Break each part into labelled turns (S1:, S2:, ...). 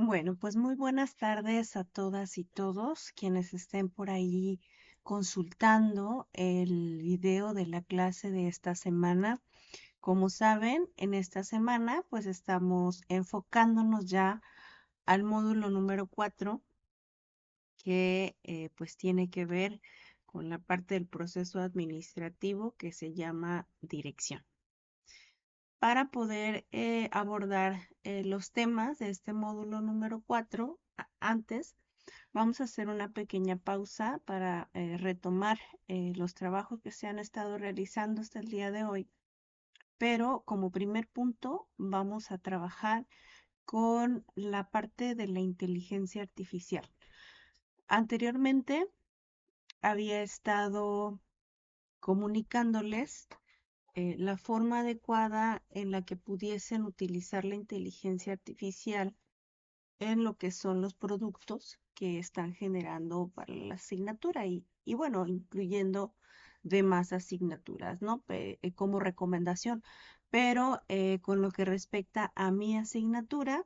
S1: Bueno, pues muy buenas tardes a todas y todos quienes estén por ahí consultando el video de la clase de esta semana. Como saben, en esta semana pues estamos enfocándonos ya al módulo número 4 que pues tiene que ver con la parte del proceso administrativo que se llama dirección. Para poder abordar los temas de este módulo número 4, antes vamos a hacer una pequeña pausa para retomar los trabajos que se han estado realizando hasta el día de hoy. Pero como primer punto vamos a trabajar con la parte de la inteligencia artificial. Anteriormente había estado comunicándoles la forma adecuada en la que pudiesen utilizar la inteligencia artificial en lo que son los productos que están generando para la asignatura y bueno, incluyendo demás asignaturas, ¿no? Como recomendación. Pero con lo que respecta a mi asignatura,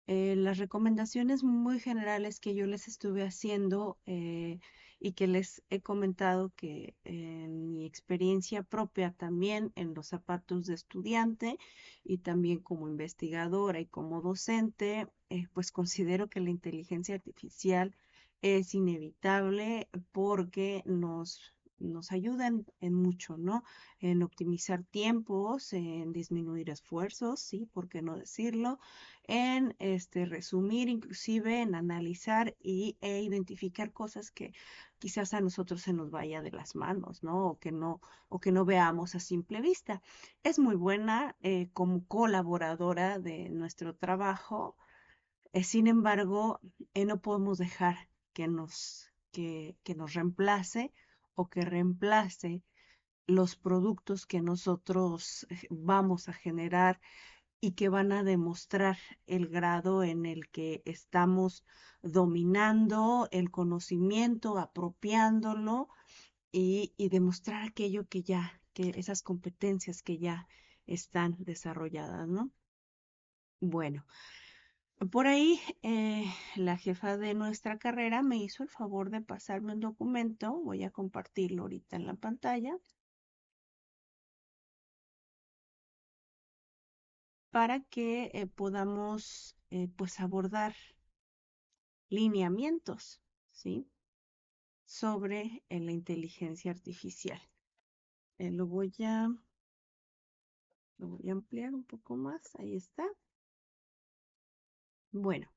S1: las recomendaciones muy generales que yo les estuve haciendo y que les he comentado que en mi experiencia propia también en los zapatos de estudiante y también como investigadora y como docente, pues considero que la inteligencia artificial es inevitable porque nos ayuda en mucho, ¿no? En optimizar tiempos, en disminuir esfuerzos, sí, ¿por qué no decirlo? En resumir, inclusive en analizar e identificar cosas que quizás a nosotros se nos vaya de las manos, ¿no? O que no veamos a simple vista. Es muy buena como colaboradora de nuestro trabajo, sin embargo, no podemos dejar que nos reemplace o que reemplace los productos que nosotros vamos a generar y que van a demostrar el grado en el que estamos dominando el conocimiento, apropiándolo y demostrar aquello que esas competencias que ya están desarrolladas, ¿no? Bueno, por ahí la jefa de nuestra carrera me hizo el favor de pasarme un documento, voy a compartirlo ahorita en la pantalla, para que podamos pues abordar lineamientos, ¿sí? Sobre la inteligencia artificial. Eh, lo voy a, lo voy a ampliar un poco más. Ahí está. Bueno,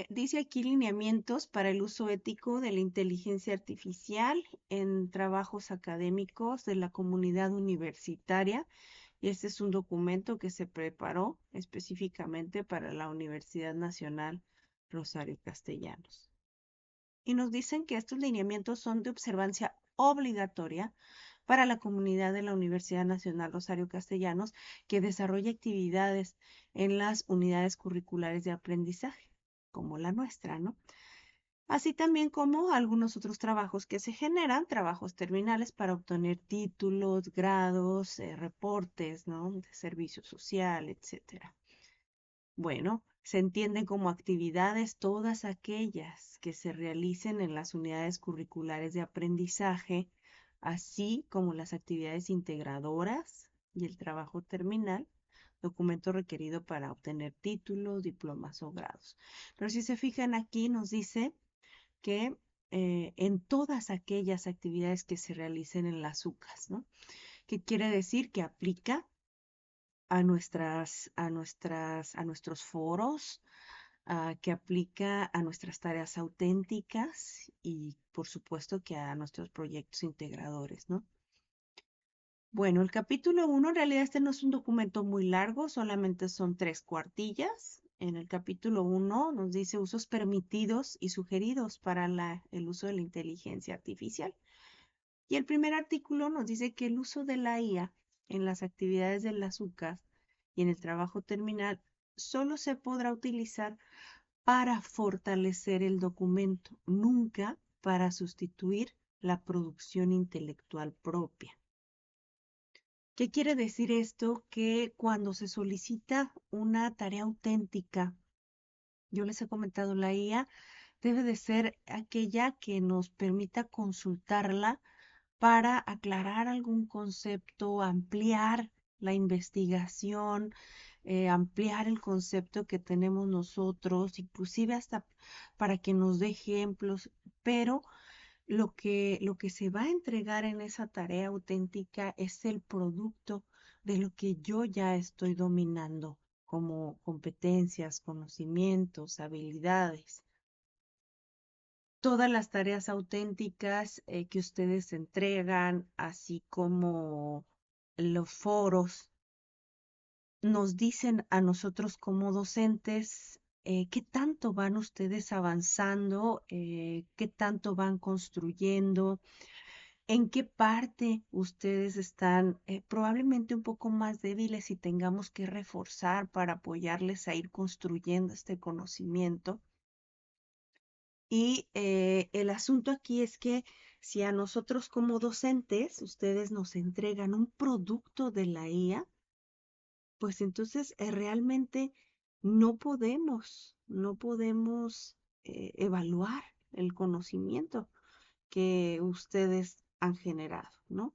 S1: dice aquí lineamientos para el uso ético de la inteligencia artificial en trabajos académicos de la comunidad universitaria. Y este es un documento que se preparó específicamente para la Universidad Nacional Rosario Castellanos. Y nos dicen que estos lineamientos son de observancia obligatoria para la comunidad de la Universidad Nacional Rosario Castellanos que desarrolla actividades en las unidades curriculares de aprendizaje, como la nuestra, ¿no? Así también como algunos otros trabajos que se generan, trabajos terminales para obtener títulos, grados, reportes, ¿no? De servicio social, etcétera. Bueno, se entienden como actividades todas aquellas que se realicen en las unidades curriculares de aprendizaje, así como las actividades integradoras y el trabajo terminal, documento requerido para obtener títulos, diplomas o grados. Pero si se fijan aquí, nos dice que en todas aquellas actividades que se realicen en las UCAS, ¿no? ¿Qué quiere decir? Que aplica a nuestros foros, que aplica a nuestras tareas auténticas y por supuesto que a nuestros proyectos integradores, ¿no? Bueno, el capítulo 1, en realidad este no es un documento muy largo, solamente son 3 cuartillas. En el capítulo 1 nos dice usos permitidos y sugeridos para el uso de la inteligencia artificial. Y el primer artículo nos dice que el uso de la IA en las actividades de las UCAS y en el trabajo terminal solo se podrá utilizar para fortalecer el documento, nunca para sustituir la producción intelectual propia. ¿Qué quiere decir esto? Que cuando se solicita una tarea auténtica yo les he comentado, la IA debe de ser aquella que nos permita consultarla para aclarar algún concepto, ampliar la investigación, ampliar el concepto que tenemos nosotros, inclusive hasta para que nos dé ejemplos, pero lo que se va a entregar en esa tarea auténtica es el producto de lo que yo ya estoy dominando, como competencias, conocimientos, habilidades. Todas las tareas auténticas que ustedes entregan, así como los foros, nos dicen a nosotros como docentes qué tanto van ustedes avanzando, qué tanto van construyendo, en qué parte ustedes están probablemente un poco más débiles y tengamos que reforzar para apoyarles a ir construyendo este conocimiento. Y el asunto aquí es que si a nosotros como docentes ustedes nos entregan un producto de la IA, pues entonces realmente no podemos evaluar el conocimiento que ustedes han generado, ¿no?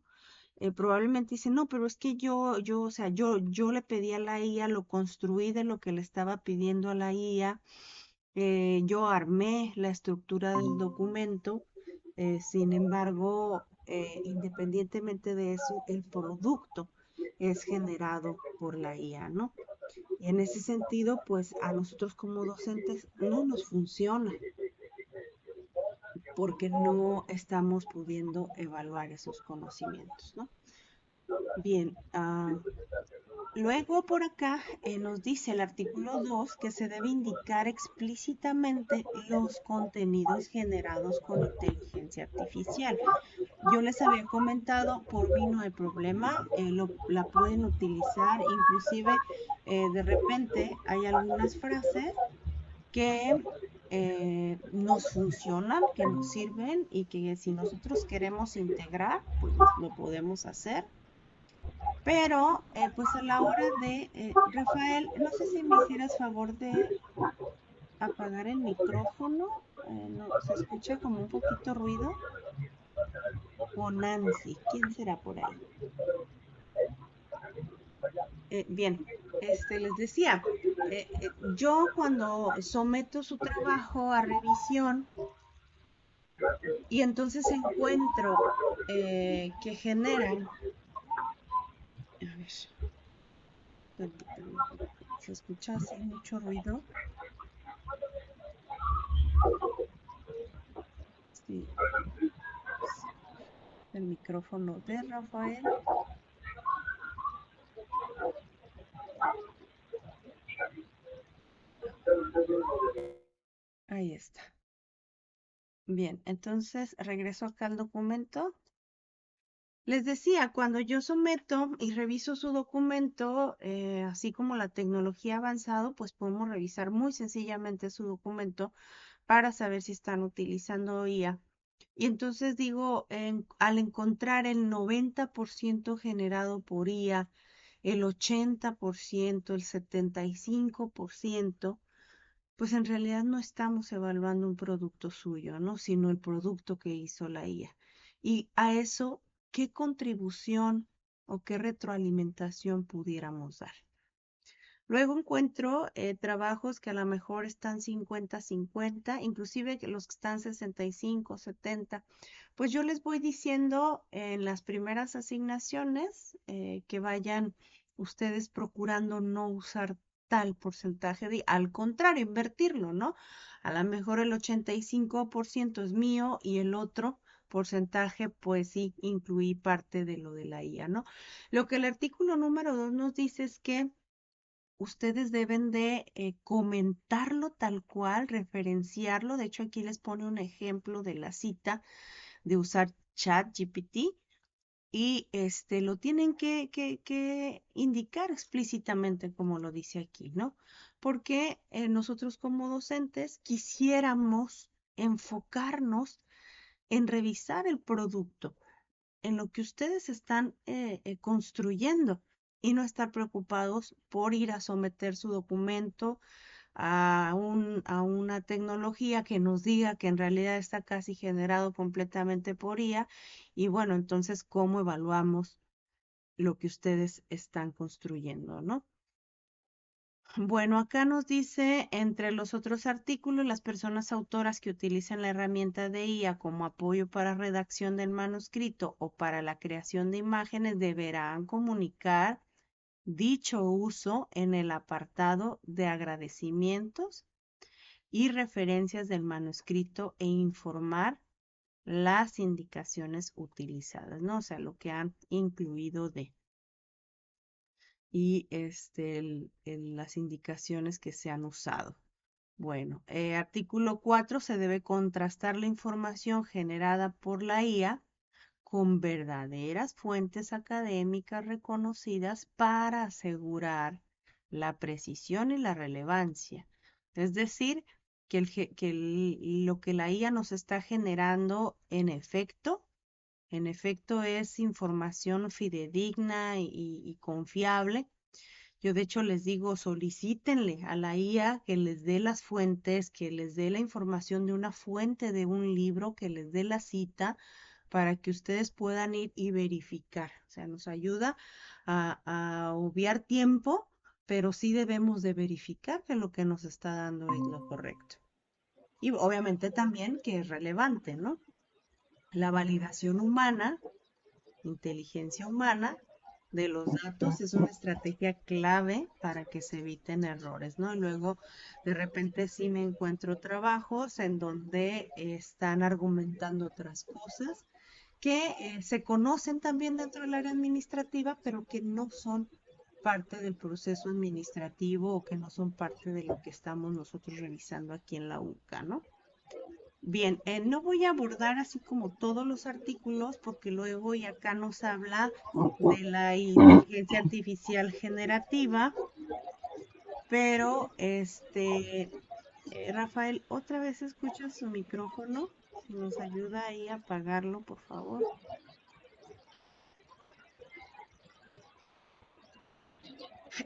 S1: Probablemente dicen, no, pero es que o sea, yo le pedí a la IA, lo construí de lo que le estaba pidiendo a la IA, yo armé la estructura del documento, sin embargo, independientemente de eso, el producto es generado por la IA, ¿no? Y en ese sentido, pues a nosotros como docentes no nos funciona porque no estamos pudiendo evaluar esos conocimientos, ¿no? Bien, luego por acá nos dice el artículo 2 que se debe indicar explícitamente los contenidos generados con inteligencia artificial. Yo les había comentado, por mí no hay problema, la pueden utilizar, inclusive de repente hay algunas frases que nos funcionan, que nos sirven y que si nosotros queremos integrar, pues lo podemos hacer. Pero, pues a la hora de, Rafael, no sé si me hicieras favor de apagar el micrófono, no, se escucha como un poquito ruido. O Nancy, ¿quién será por ahí? Bien, les decía, yo cuando someto su trabajo a revisión y entonces encuentro que generan, a ver, permítame, se escucha así mucho ruido. Sí, el micrófono de Rafael. Ahí está. Bien, entonces regreso acá al documento. Les decía, cuando yo someto y reviso su documento, así como la tecnología ha avanzado, pues podemos revisar muy sencillamente su documento para saber si están utilizando IA. Y entonces digo, al encontrar el 90% generado por IA, el 80%, el 75%, pues en realidad no estamos evaluando un producto suyo, ¿no? Sino el producto que hizo la IA. Y a eso, ¿qué contribución o qué retroalimentación pudiéramos dar? Luego encuentro trabajos que a lo mejor están 50-50, inclusive que los que están 65-70. Pues yo les voy diciendo en las primeras asignaciones que vayan ustedes procurando no usar tal porcentaje al contrario, invertirlo, ¿no? A lo mejor el 85% es mío y el otro porcentaje, pues sí, incluí parte de lo de la IA, ¿no? Lo que el artículo número 2 nos dice es que ustedes deben de comentarlo tal cual, referenciarlo. De hecho, aquí les pone un ejemplo de la cita de usar ChatGPT y lo tienen que indicar explícitamente como lo dice aquí, ¿no? Porque nosotros como docentes quisiéramos enfocarnos en revisar el producto, en lo que ustedes están construyendo y no estar preocupados por ir a someter su documento, a una tecnología que nos diga que en realidad está casi generado completamente por IA. Y bueno, entonces, ¿cómo evaluamos lo que ustedes están construyendo, ¿no? Bueno, acá nos dice, entre los otros artículos, las personas autoras que utilizan la herramienta de IA como apoyo para redacción del manuscrito o para la creación de imágenes deberán comunicar dicho uso en el apartado de agradecimientos y referencias del manuscrito e informar las indicaciones utilizadas, ¿no? O sea, lo que han incluido y las indicaciones que se han usado. Bueno, artículo 4, se debe contrastar la información generada por la IA con verdaderas fuentes académicas reconocidas para asegurar la precisión y la relevancia. Es decir, lo que la IA nos está generando en efecto es información fidedigna y confiable. Yo de hecho les digo, solicítenle a la IA que les dé las fuentes, que les dé la información de una fuente de un libro, que les dé la cita para que ustedes puedan ir y verificar. O sea, nos ayuda a obviar tiempo, pero sí debemos de verificar que lo que nos está dando es lo correcto. Y obviamente también que es relevante, ¿no? La validación humana, inteligencia humana de los datos es una estrategia clave para que se eviten errores, ¿no? Y luego, de repente, sí me encuentro trabajos en donde están argumentando otras cosas que se conocen también dentro del área administrativa, pero que no son parte del proceso administrativo o que no son parte de lo que estamos nosotros revisando aquí en la UCA, ¿no? Bien, no voy a abordar así como todos los artículos porque luego y acá nos habla de la inteligencia artificial generativa, pero Rafael, otra vez escucha su micrófono, si nos ayuda ahí a apagarlo, por favor.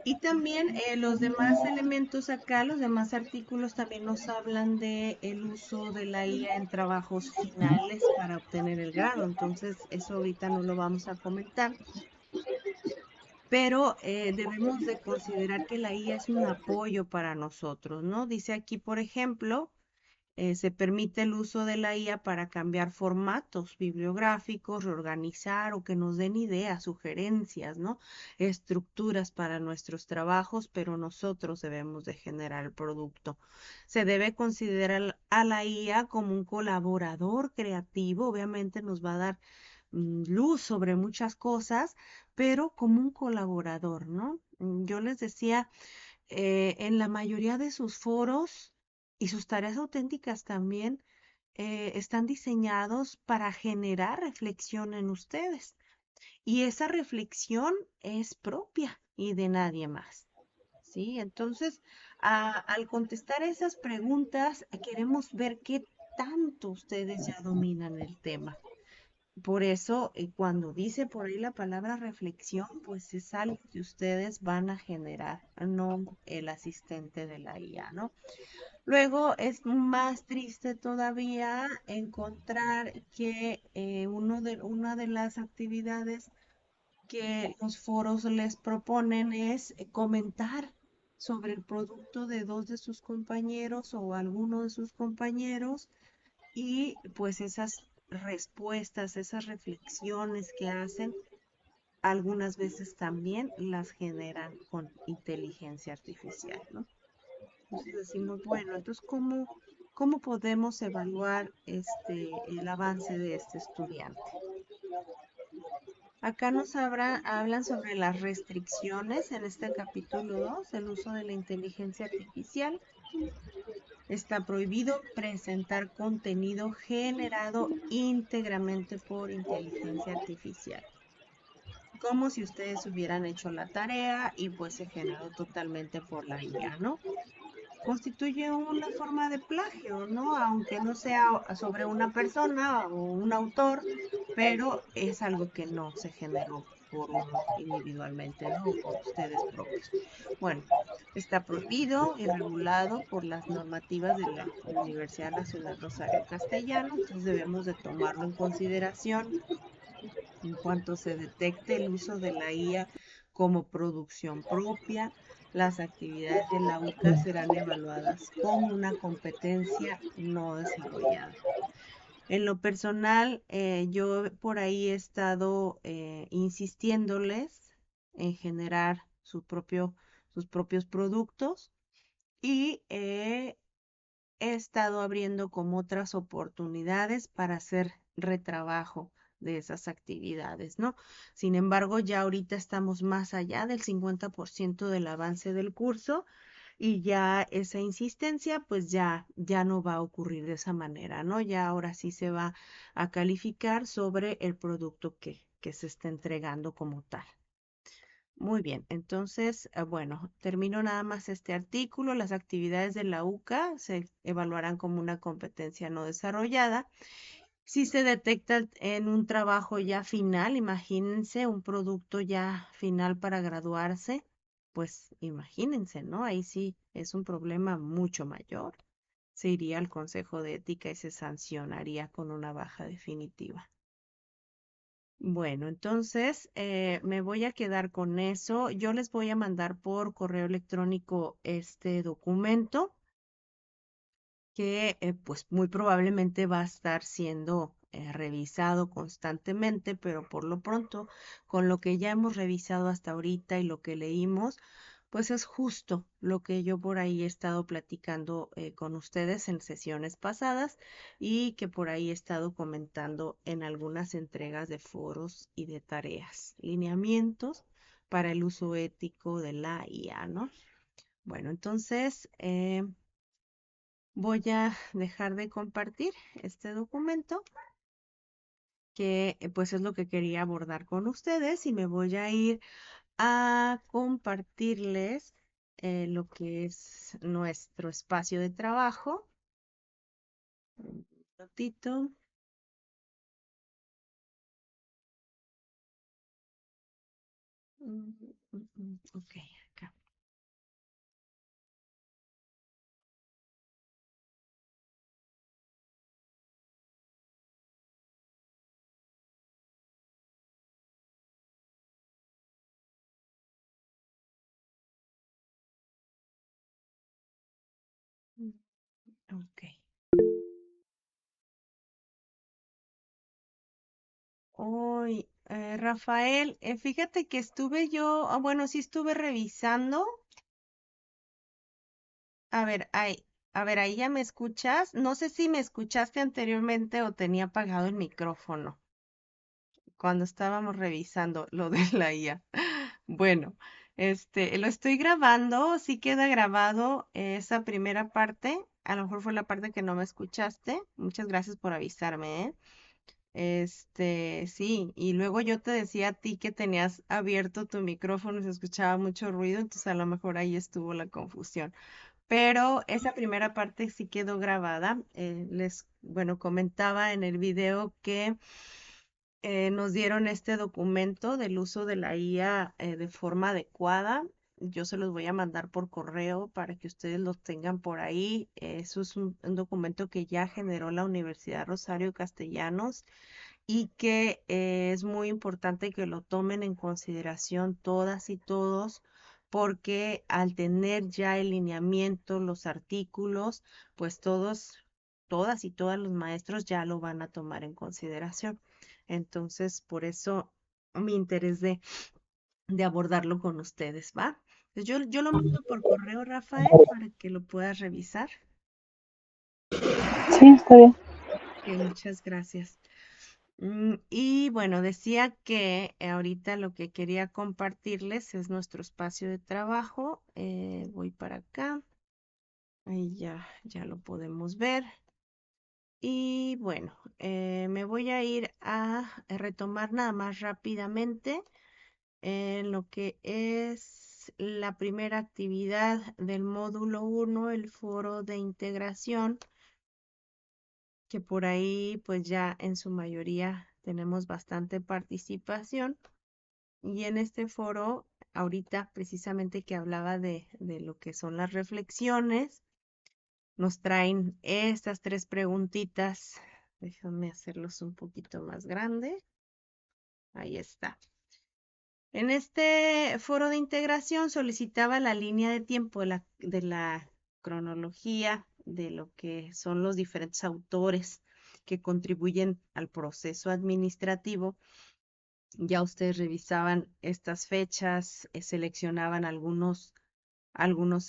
S1: Y también los demás elementos acá, los demás artículos también nos hablan de el uso de la IA en trabajos finales para obtener el grado. Entonces, eso ahorita no lo vamos a comentar, pero debemos de considerar que la IA es un apoyo para nosotros, ¿no? Dice aquí, por ejemplo, se permite el uso de la IA para cambiar formatos bibliográficos, reorganizar o que nos den ideas, sugerencias, ¿no? Estructuras para nuestros trabajos, pero nosotros debemos de generar el producto. Se debe considerar a la IA como un colaborador creativo, obviamente nos va a dar luz sobre muchas cosas, pero como un colaborador, ¿no? Yo les decía, en la mayoría de sus foros y sus tareas auténticas también están diseñados para generar reflexión en ustedes. Y esa reflexión es propia y de nadie más. ¿Sí? Entonces, al contestar esas preguntas, queremos ver qué tanto ustedes ya dominan el tema. Por eso, cuando dice por ahí la palabra reflexión, pues es algo que ustedes van a generar, no el asistente de la IA, ¿no? Luego es más triste todavía encontrar que una de las actividades que los foros les proponen es comentar sobre el producto de dos de sus compañeros o alguno de sus compañeros y pues esas respuestas, esas reflexiones que hacen, algunas veces también las generan con inteligencia artificial, ¿no? Entonces decimos, bueno, entonces, ¿cómo podemos evaluar el avance de este estudiante? Acá hablan sobre las restricciones en este capítulo 2 del uso de la inteligencia artificial. Está prohibido presentar contenido generado íntegramente por inteligencia artificial, como si ustedes hubieran hecho la tarea y pues se generó totalmente por la IA, ¿no? Constituye una forma de plagio, ¿no? Aunque no sea sobre una persona o un autor, pero es algo que no se generó por uno individualmente, ¿no? O por ustedes propios. Bueno, está prohibido y regulado por las normativas de la Universidad Nacional Rosario Castellano, entonces debemos de tomarlo en consideración en cuanto se detecte el uso de la IA como producción propia. Las actividades de la UCA serán evaluadas como una competencia no desarrollada. En lo personal, yo por ahí he estado insistiéndoles en generar sus propios productos y he estado abriendo como otras oportunidades para hacer retrabajo de esas actividades, ¿no? Sin embargo, ya ahorita estamos más allá del 50% del avance del curso y ya esa insistencia pues ya no va a ocurrir de esa manera, ¿no? Ya ahora sí se va a calificar sobre el producto que se está entregando como tal. Muy bien, entonces, bueno, termino nada más este artículo. Las actividades de la UCA se evaluarán como una competencia no desarrollada. Si se detecta en un trabajo ya final, imagínense un producto ya final para graduarse, pues imagínense, ¿no? Ahí sí es un problema mucho mayor. Se iría al Consejo de Ética y se sancionaría con una baja definitiva. Bueno, entonces me voy a quedar con eso. Yo les voy a mandar por correo electrónico este documento que pues muy probablemente va a estar siendo revisado constantemente, pero por lo pronto, con lo que ya hemos revisado hasta ahorita y lo que leímos, pues es justo lo que yo por ahí he estado platicando con ustedes en sesiones pasadas y que por ahí he estado comentando en algunas entregas de foros y de tareas, lineamientos para el uso ético de la IA, ¿no? Bueno, entonces voy a dejar de compartir este documento que pues es lo que quería abordar con ustedes y me voy a ir a compartirles lo que es nuestro espacio de trabajo. Un minutito. Ok, acá. Mm, Ok. Hoy, Rafael, fíjate que estuve yo, bueno, sí estuve revisando. A ver, ahí ya me escuchas. No sé si me escuchaste anteriormente o tenía apagado el micrófono cuando estábamos revisando lo de la IA. Bueno, lo estoy grabando, sí queda grabado esa primera parte. A lo mejor fue la parte que no me escuchaste. Muchas gracias por avisarme, ¿eh? Sí, y luego yo te decía a ti que tenías abierto tu micrófono y se escuchaba mucho ruido, entonces a lo mejor ahí estuvo la confusión. Pero esa primera parte sí quedó grabada. Bueno, comentaba en el video que nos dieron este documento del uso de la IA de forma adecuada. Yo se los voy a mandar por correo para que ustedes los tengan por ahí. Eso es un documento que ya generó la Universidad Rosario Castellanos y que es muy importante que lo tomen en consideración todas y todos, porque al tener ya el lineamiento, los artículos, pues todas y todos los maestros ya lo van a tomar en consideración. Entonces, por eso mi interés de abordarlo con ustedes, ¿va? Pues yo lo mando por correo, Rafael, para que lo puedas revisar.
S2: Sí, está bien.
S1: Ok, muchas gracias. Y bueno, decía que ahorita lo que quería compartirles es nuestro espacio de trabajo. Voy para acá. Ahí ya lo podemos ver. Y bueno, me voy a ir a retomar nada más rápidamente en lo que es la primera actividad del módulo 1, el foro de integración, que por ahí pues ya en su mayoría tenemos bastante participación. Y en este foro, ahorita precisamente que hablaba de lo que son las reflexiones, nos traen estas tres preguntitas. Déjame hacerlos un poquito más grande. Ahí está. En este foro de integración solicitaba la línea de tiempo de la cronología de lo que son los diferentes autores que contribuyen al proceso administrativo. Ya ustedes revisaban estas fechas, seleccionaban algunos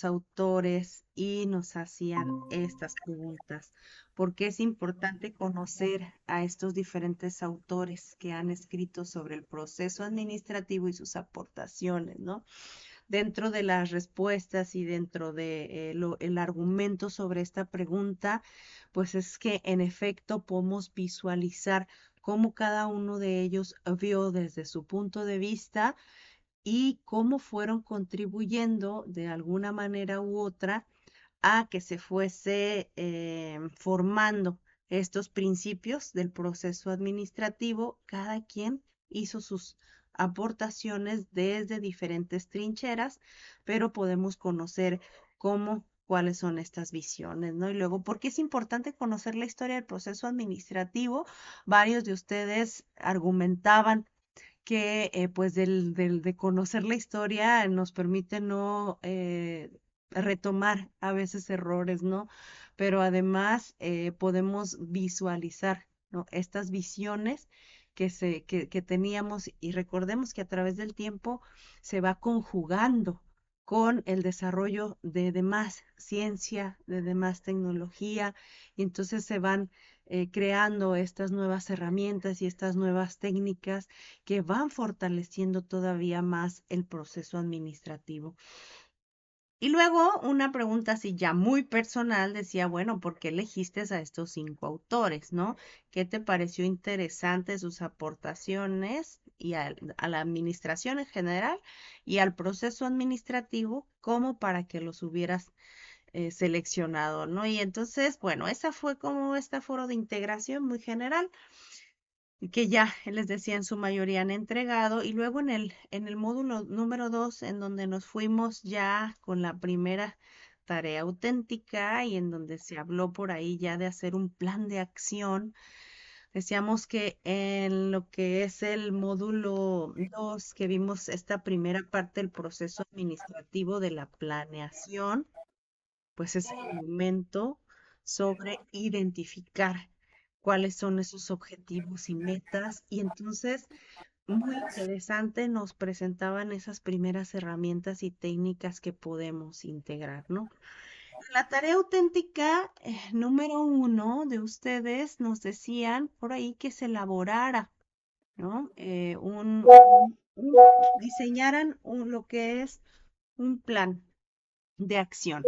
S1: autores y nos hacían estas preguntas. ¿Por qué es importante conocer a estos diferentes autores que han escrito sobre el proceso administrativo y sus aportaciones, ¿no? Dentro de las respuestas y dentro de el argumento sobre esta pregunta, pues es que en efecto podemos visualizar cómo cada uno de ellos vio desde su punto de vista y cómo fueron contribuyendo de alguna manera u otra a que se fuese formando estos principios del proceso administrativo. Cada quien hizo sus aportaciones desde diferentes trincheras, pero podemos conocer cuáles son estas visiones, ¿no? Y luego, ¿por qué es importante conocer la historia del proceso administrativo? Varios de ustedes argumentaban que pues de conocer la historia nos permite no retomar a veces errores, ¿no? Pero además podemos visualizar, ¿no? Estas visiones que teníamos y recordemos que a través del tiempo se va conjugando con el desarrollo de demás ciencia, de demás tecnología, y entonces se van creando estas nuevas herramientas y estas nuevas técnicas que van fortaleciendo todavía más el proceso administrativo. Y luego una pregunta así ya muy personal decía, bueno, ¿por qué elegiste a estos 5 autores, no? ¿Qué te pareció interesante sus aportaciones y a la administración en general y al proceso administrativo como para que los hubieras seleccionado, ¿no? Y entonces, bueno, esa fue como este foro de integración muy general que ya les decía en su mayoría han entregado, y luego en el módulo número 2, en donde nos fuimos ya con la primera tarea auténtica y en donde se habló por ahí ya de hacer un plan de acción, decíamos que en lo que es el módulo 2 que vimos esta primera parte del proceso administrativo de la planeación, pues es el momento sobre identificar cuáles son esos objetivos y metas. Y entonces, muy interesante, nos presentaban esas primeras herramientas y técnicas que podemos integrar, ¿no? La tarea auténtica número 1 de ustedes nos decían por ahí que se elaborara, ¿no? Diseñaran lo que es un plan de acción.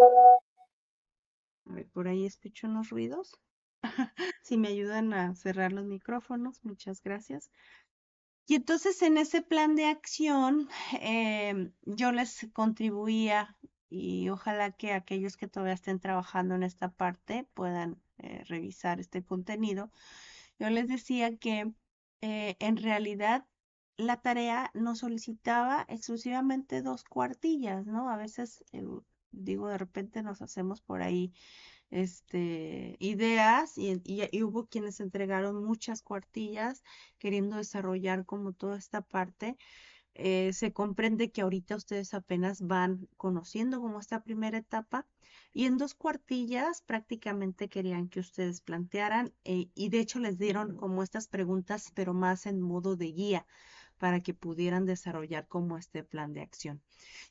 S1: A ver, por ahí escucho unos ruidos. Si me ayudan a cerrar los micrófonos, muchas gracias. Y entonces en ese plan de acción yo les contribuía y ojalá que aquellos que todavía estén trabajando en esta parte puedan revisar este contenido. Yo les decía que en realidad la tarea nos solicitaba exclusivamente 2 cuartillas, ¿no? A veces, digo, de repente nos hacemos por ahí ideas y hubo quienes entregaron muchas cuartillas queriendo desarrollar como toda esta parte. Se comprende que ahorita ustedes apenas van conociendo como esta primera etapa y en 2 cuartillas prácticamente querían que ustedes plantearan y de hecho les dieron como estas preguntas pero más en modo de guía para que pudieran desarrollar como este plan de acción.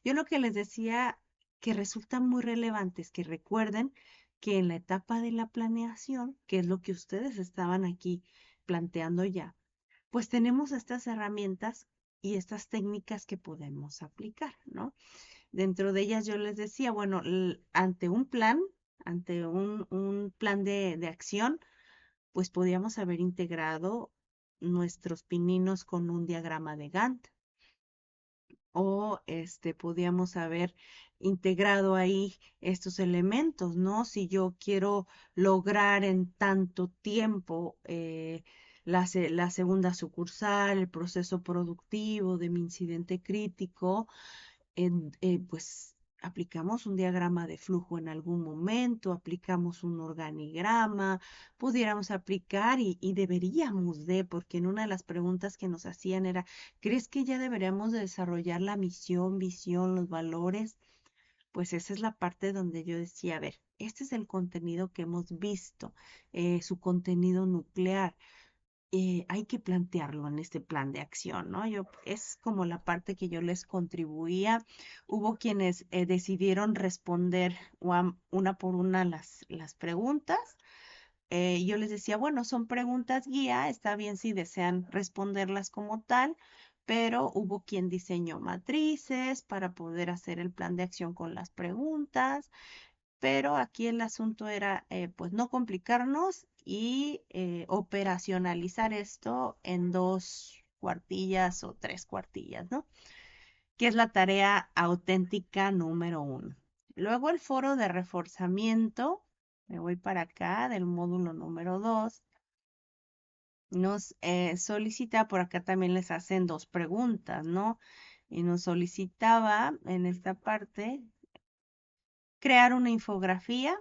S1: Yo lo que les decía que resulta muy relevante es que recuerden que en la etapa de la planeación, que es lo que ustedes estaban aquí planteando ya, pues tenemos estas herramientas y estas técnicas que podemos aplicar, ¿no? Dentro de ellas yo les decía, bueno, ante un plan de acción, pues podíamos haber integrado nuestros pininos con un diagrama de Gantt o podíamos haber integrado ahí estos elementos, ¿no? Si yo quiero lograr en tanto tiempo la segunda sucursal, el proceso productivo de mi incidente crítico, pues aplicamos un diagrama de flujo en algún momento, aplicamos un organigrama, pudiéramos aplicar y deberíamos de, porque en una de las preguntas que nos hacían era, ¿crees que ya deberíamos de desarrollar la misión, visión, los valores? Pues esa es la parte donde yo decía, a ver, este es el contenido que hemos visto, su contenido nuclear. Hay que plantearlo en este plan de acción, ¿no? Es como la parte que yo les contribuía. Hubo quienes decidieron responder una por una las preguntas. Yo les decía, bueno, son preguntas guía, está bien si desean responderlas como tal, pero hubo quien diseñó matrices para poder hacer el plan de acción con las preguntas, pero aquí el asunto era pues no complicarnos y operacionalizar esto en 2 cuartillas o 3 cuartillas, ¿no? Que es la tarea auténtica número 1. Luego el foro de reforzamiento, me voy para acá del módulo número 2, nos solicita, por acá también les hacen 2 preguntas, ¿no? Y nos solicitaba en esta parte crear una infografía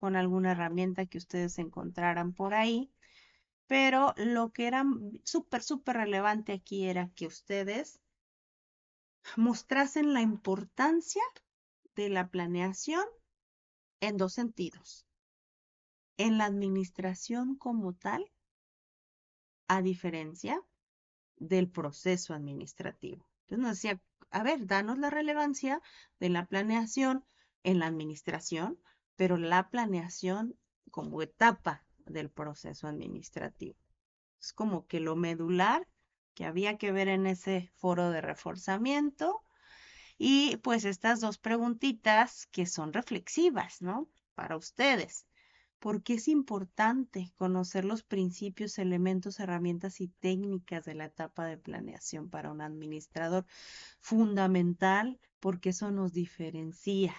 S1: con alguna herramienta que ustedes encontraran por ahí, pero lo que era súper relevante aquí era que ustedes mostrasen la importancia de la planeación en 2 sentidos. En la administración como tal, a diferencia del proceso administrativo. Entonces nos decía, a ver, danos la relevancia de la planeación en la administración, pero la planeación como etapa del proceso administrativo. Es como que lo medular que había que ver en ese foro de reforzamiento y pues estas 2 preguntitas que son reflexivas, ¿no? Para ustedes. ¿Por qué es importante conocer los principios, elementos, herramientas y técnicas de la etapa de planeación para un administrador? Fundamental porque eso nos diferencia,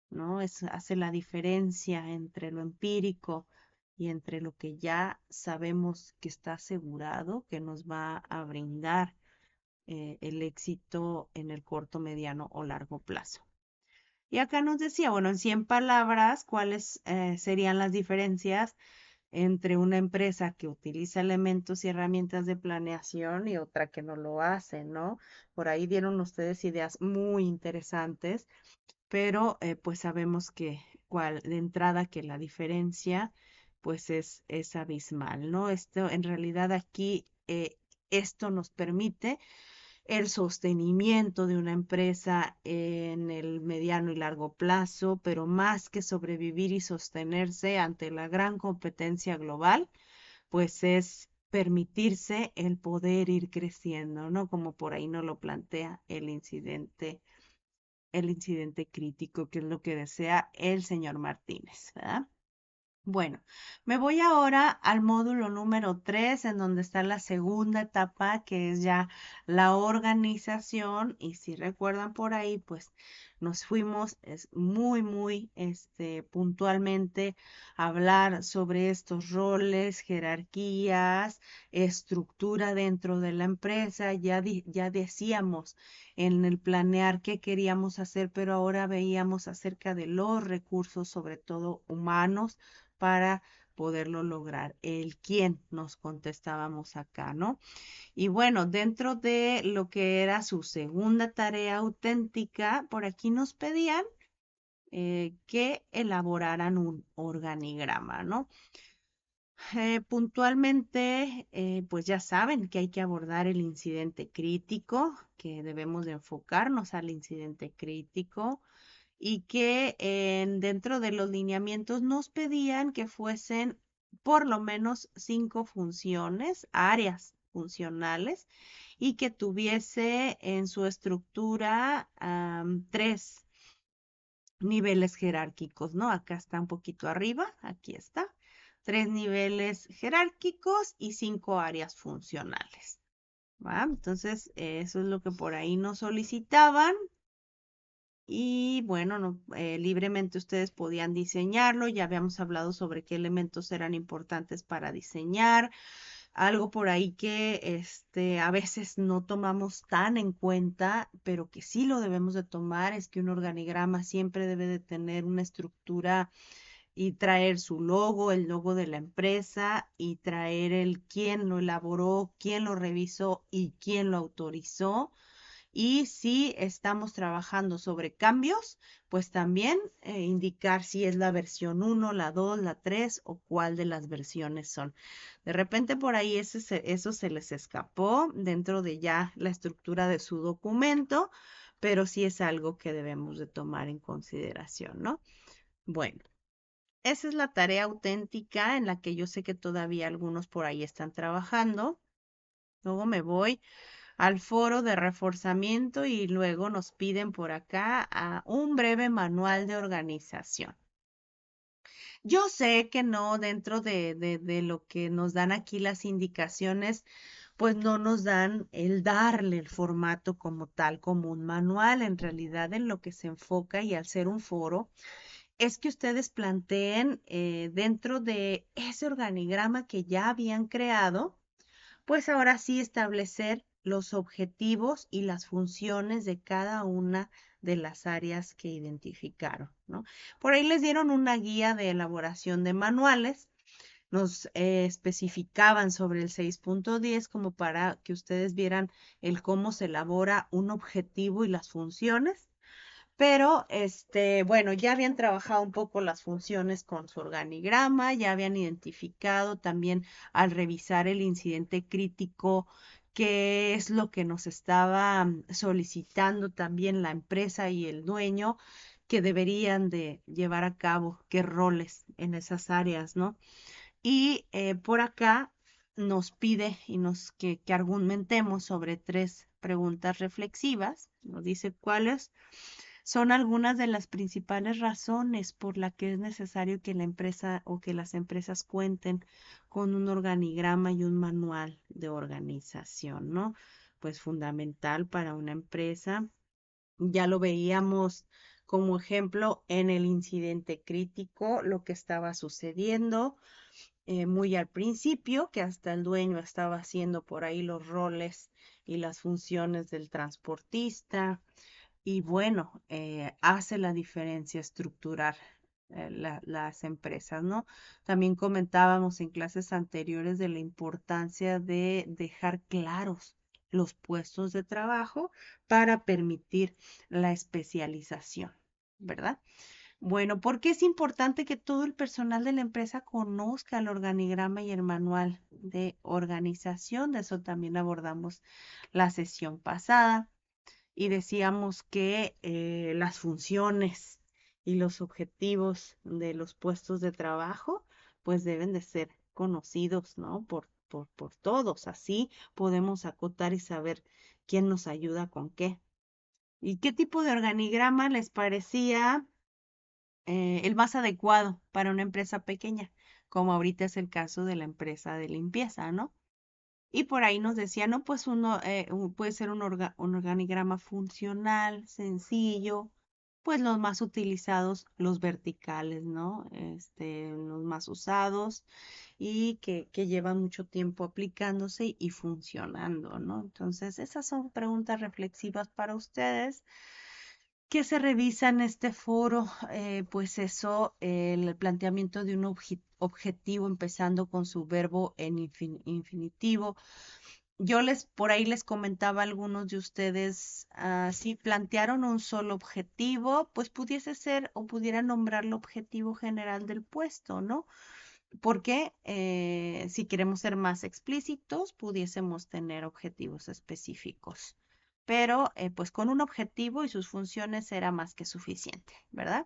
S1: ¿no? Hace la diferencia entre lo empírico y entre lo que ya sabemos que está asegurado que nos va a brindar el éxito en el corto, mediano o largo plazo. Y acá nos decía, bueno, en 100 palabras, ¿cuáles serían las diferencias entre una empresa que utiliza elementos y herramientas de planeación y otra que no lo hace, ¿no? Por ahí dieron ustedes ideas muy interesantes, pero pues sabemos que de entrada que la diferencia pues es abismal, ¿no? Esto en realidad aquí esto nos permite el sostenimiento de una empresa en el mediano y largo plazo, pero más que sobrevivir y sostenerse ante la gran competencia global, pues es permitirse el poder ir creciendo, ¿no? Como por ahí nos lo plantea el incidente crítico, que es lo que desea el señor Martínez, ¿verdad? Bueno, me voy ahora al módulo número 3, en donde está la segunda etapa, que es ya la organización. Y si recuerdan por ahí, pues nos fuimos muy puntualmente a hablar sobre estos roles, jerarquías, estructura dentro de la empresa. Ya decíamos en el planear qué queríamos hacer, pero ahora veíamos acerca de los recursos, sobre todo humanos para poderlo lograr. El quién nos contestábamos acá, ¿no? Y bueno, dentro de lo que era su segunda tarea auténtica, por aquí nos pedían que elaboraran un organigrama, ¿no? Puntualmente, pues ya saben que hay que abordar el incidente crítico, que debemos de enfocarnos al incidente crítico y que dentro de los lineamientos nos pedían que fuesen por lo menos 5 funciones, áreas funcionales, y que tuviese en su estructura 3 niveles jerárquicos, ¿no? Acá está un poquito arriba, aquí está. 3 niveles jerárquicos y 5 áreas funcionales. ¿Va? Entonces, eso es lo que por ahí nos solicitaban. Y bueno, libremente ustedes podían diseñarlo. Ya habíamos hablado sobre qué elementos eran importantes para diseñar. Algo por ahí que a veces no tomamos tan en cuenta, pero que sí lo debemos de tomar, es que un organigrama siempre debe de tener una estructura y traer su logo, el logo de la empresa y traer el quién lo elaboró, quién lo revisó y quién lo autorizó. Y si estamos trabajando sobre cambios, pues también indicar si es la versión uno, la 2, la 3 o cuál de las versiones son. De repente por ahí eso se les escapó dentro de ya la estructura de su documento, pero sí es algo que debemos de tomar en consideración, ¿no? Bueno, esa es la tarea auténtica en la que yo sé que todavía algunos por ahí están trabajando. Luego me voy al foro de reforzamiento y luego nos piden por acá a un breve manual de organización. Yo sé que no, dentro de lo que nos dan aquí las indicaciones, pues no nos dan el darle el formato como tal, como un manual. En realidad, en lo que se enfoca y al ser un foro, es que ustedes planteen dentro de ese organigrama que ya habían creado, pues ahora sí establecer los objetivos y las funciones de cada una de las áreas que identificaron, ¿no? Por ahí les dieron una guía de elaboración de manuales, nos especificaban sobre el 6.10 como para que ustedes vieran el cómo se elabora un objetivo y las funciones. Pero, bueno, ya habían trabajado un poco las funciones con su organigrama, ya habían identificado también al revisar el incidente crítico qué es lo que nos estaba solicitando también la empresa y el dueño que deberían de llevar a cabo, qué roles en esas áreas, ¿no? Y por acá nos pide y que argumentemos sobre 3 preguntas reflexivas. Nos dice cuáles son algunas de las principales razones por las que es necesario que la empresa o que las empresas cuenten con un organigrama y un manual de organización, ¿no? Pues fundamental para una empresa. Ya lo veíamos como ejemplo en el incidente crítico, lo que estaba sucediendo muy al principio, que hasta el dueño estaba haciendo por ahí los roles y las funciones del transportista y bueno, hace la diferencia estructurar las empresas, ¿no? También comentábamos en clases anteriores de la importancia de dejar claros los puestos de trabajo para permitir la especialización, ¿verdad? Bueno, ¿por qué es importante que todo el personal de la empresa conozca el organigrama y el manual de organización? De eso también abordamos la sesión pasada y decíamos que las funciones y los objetivos de los puestos de trabajo pues deben de ser conocidos, ¿no? Por todos. Así podemos acotar y saber quién nos ayuda con qué. ¿Y qué tipo de organigrama les parecía el más adecuado para una empresa pequeña? Como ahorita es el caso de la empresa de limpieza, ¿no? Y por ahí nos decía, no, pues puede ser un organigrama funcional, sencillo, pues los más utilizados, los verticales, ¿no? Los más usados y que llevan mucho tiempo aplicándose y funcionando, ¿no? Entonces, esas son preguntas reflexivas para ustedes. ¿Qué se revisa en este foro? Pues eso, el planteamiento de un objetivo empezando con su verbo en infinitivo. Por ahí les comentaba a algunos de ustedes, si plantearon un solo objetivo, pues pudiese ser o pudiera nombrar el objetivo general del puesto, ¿no? Porque si queremos ser más explícitos, pudiésemos tener objetivos específicos. Pero pues con un objetivo y sus funciones era más que suficiente, ¿verdad?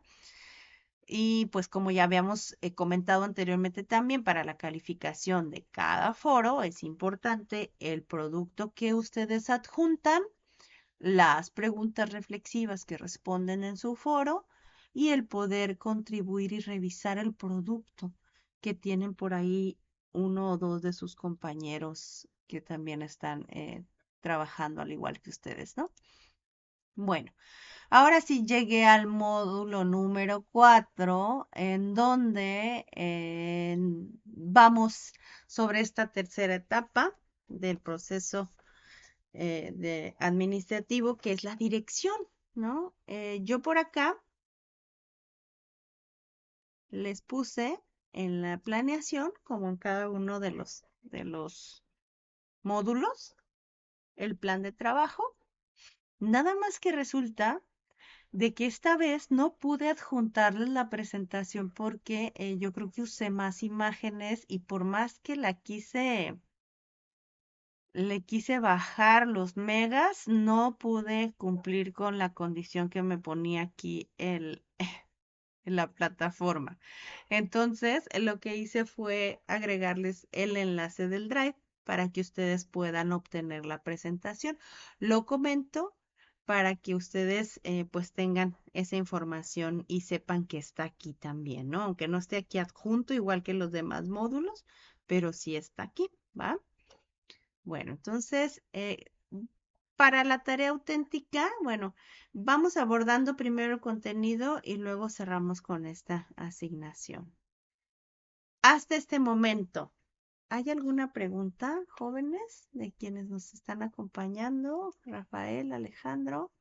S1: Y pues como ya habíamos comentado anteriormente también, para la calificación de cada foro es importante el producto que ustedes adjuntan, las preguntas reflexivas que responden en su foro y el poder contribuir y revisar el producto que tienen por ahí uno o dos de sus compañeros que también están trabajando al igual que ustedes, ¿no? Bueno, ahora sí llegué al módulo número 4, en donde vamos sobre esta tercera etapa del proceso de administrativo, que es la dirección, ¿no? Yo por acá les puse en la planeación, como en cada uno de los módulos, el plan de trabajo. Nada más que resulta de que esta vez no pude adjuntarles la presentación porque yo creo que usé más imágenes y por más que le quise bajar los megas, no pude cumplir con la condición que me ponía aquí en la plataforma. Entonces, lo que hice fue agregarles el enlace del Drive para que ustedes puedan obtener la presentación. Lo comento para que ustedes pues tengan esa información y sepan que está aquí también, ¿no? Aunque no esté aquí adjunto igual que los demás módulos, pero sí está aquí, ¿va? Bueno, entonces, para la tarea auténtica, bueno, vamos abordando primero el contenido y luego cerramos con esta asignación. Hasta este momento, ¿hay alguna pregunta, jóvenes, de quienes nos están acompañando? Rafael, Alejandro.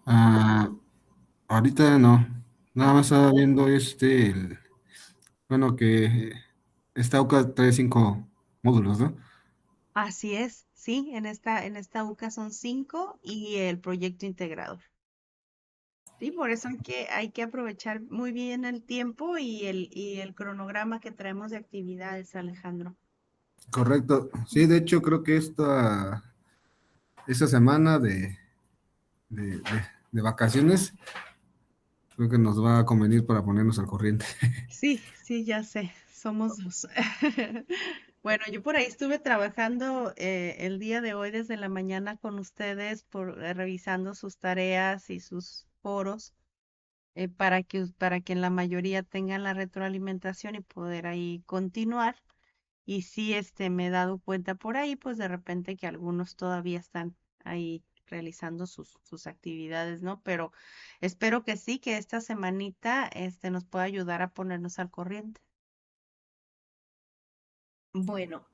S2: Ah, ahorita no. Nada
S1: Ah,
S2: más estaba viendo bueno, que esta UCA trae 5 módulos, ¿no?
S1: así es, sí, en esta UCA son 5 y el proyecto integrador. Sí, por eso hay que aprovechar muy bien el tiempo y el cronograma que traemos de actividades, Alejandro.
S2: Correcto. Sí, de hecho creo que esta semana de, de- de vacaciones, creo que nos va a convenir para ponernos al corriente.
S1: Sí, sí, ya sé, somos dos. Bueno, yo por ahí estuve trabajando el día de hoy desde la mañana con ustedes, revisando sus tareas y sus foros, para que la mayoría tengan la retroalimentación y poder ahí continuar. Y sí, me he dado cuenta por ahí, pues de repente que algunos todavía están ahí realizando sus actividades, ¿no? Pero espero que sí, que esta semanita, nos pueda ayudar a ponernos al corriente. Bueno,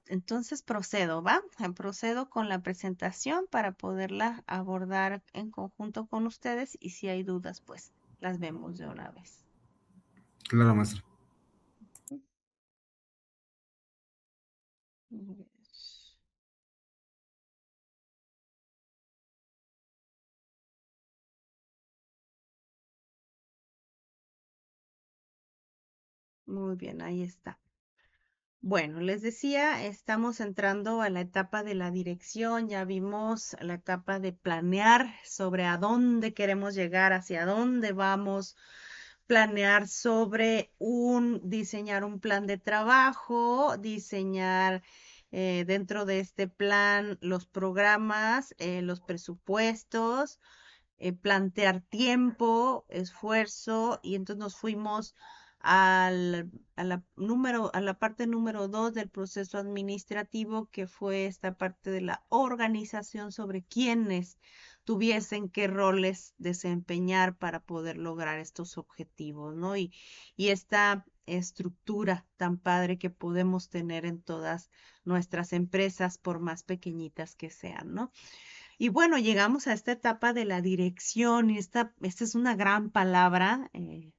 S1: entonces procedo, ¿va? Procedo con la presentación para poderla abordar en conjunto con ustedes y si hay dudas, pues las vemos de una vez.
S2: Claro, maestro.
S1: Ujú. Muy bien, ahí está. Bueno, les decía, estamos entrando a la etapa de la dirección, ya vimos la etapa de planear sobre a dónde queremos llegar, hacia dónde vamos, planear sobre diseñar un plan de trabajo, diseñar dentro de este plan los programas, los presupuestos, plantear tiempo, esfuerzo, y entonces nos fuimos a la parte número 2 del proceso administrativo, que fue esta parte de la organización sobre quiénes tuviesen qué roles desempeñar para poder lograr estos objetivos, ¿no? Y esta estructura tan padre que podemos tener en todas nuestras empresas, por más pequeñitas que sean, ¿no? Y bueno, llegamos a esta etapa de la dirección y esta es una gran palabra,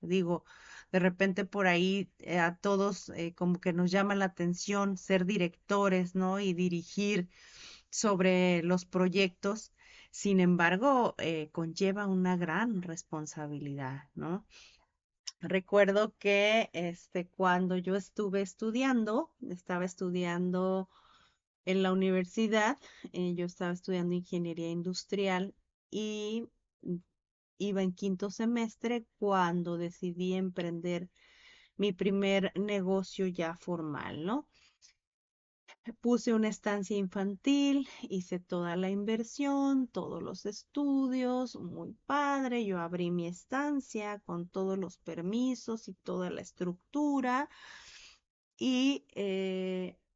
S1: digo, de repente por ahí a todos como que nos llama la atención ser directores, ¿no? Y dirigir sobre los proyectos. Sin embargo, conlleva una gran responsabilidad, ¿no? Recuerdo que cuando yo estaba estudiando en la universidad, yo estaba estudiando ingeniería industrial y mm, iba en quinto semestre cuando decidí emprender mi primer negocio ya formal, ¿no? Puse una estancia infantil, hice toda la inversión, todos los estudios, muy padre. Yo abrí mi estancia con todos los permisos y toda la estructura y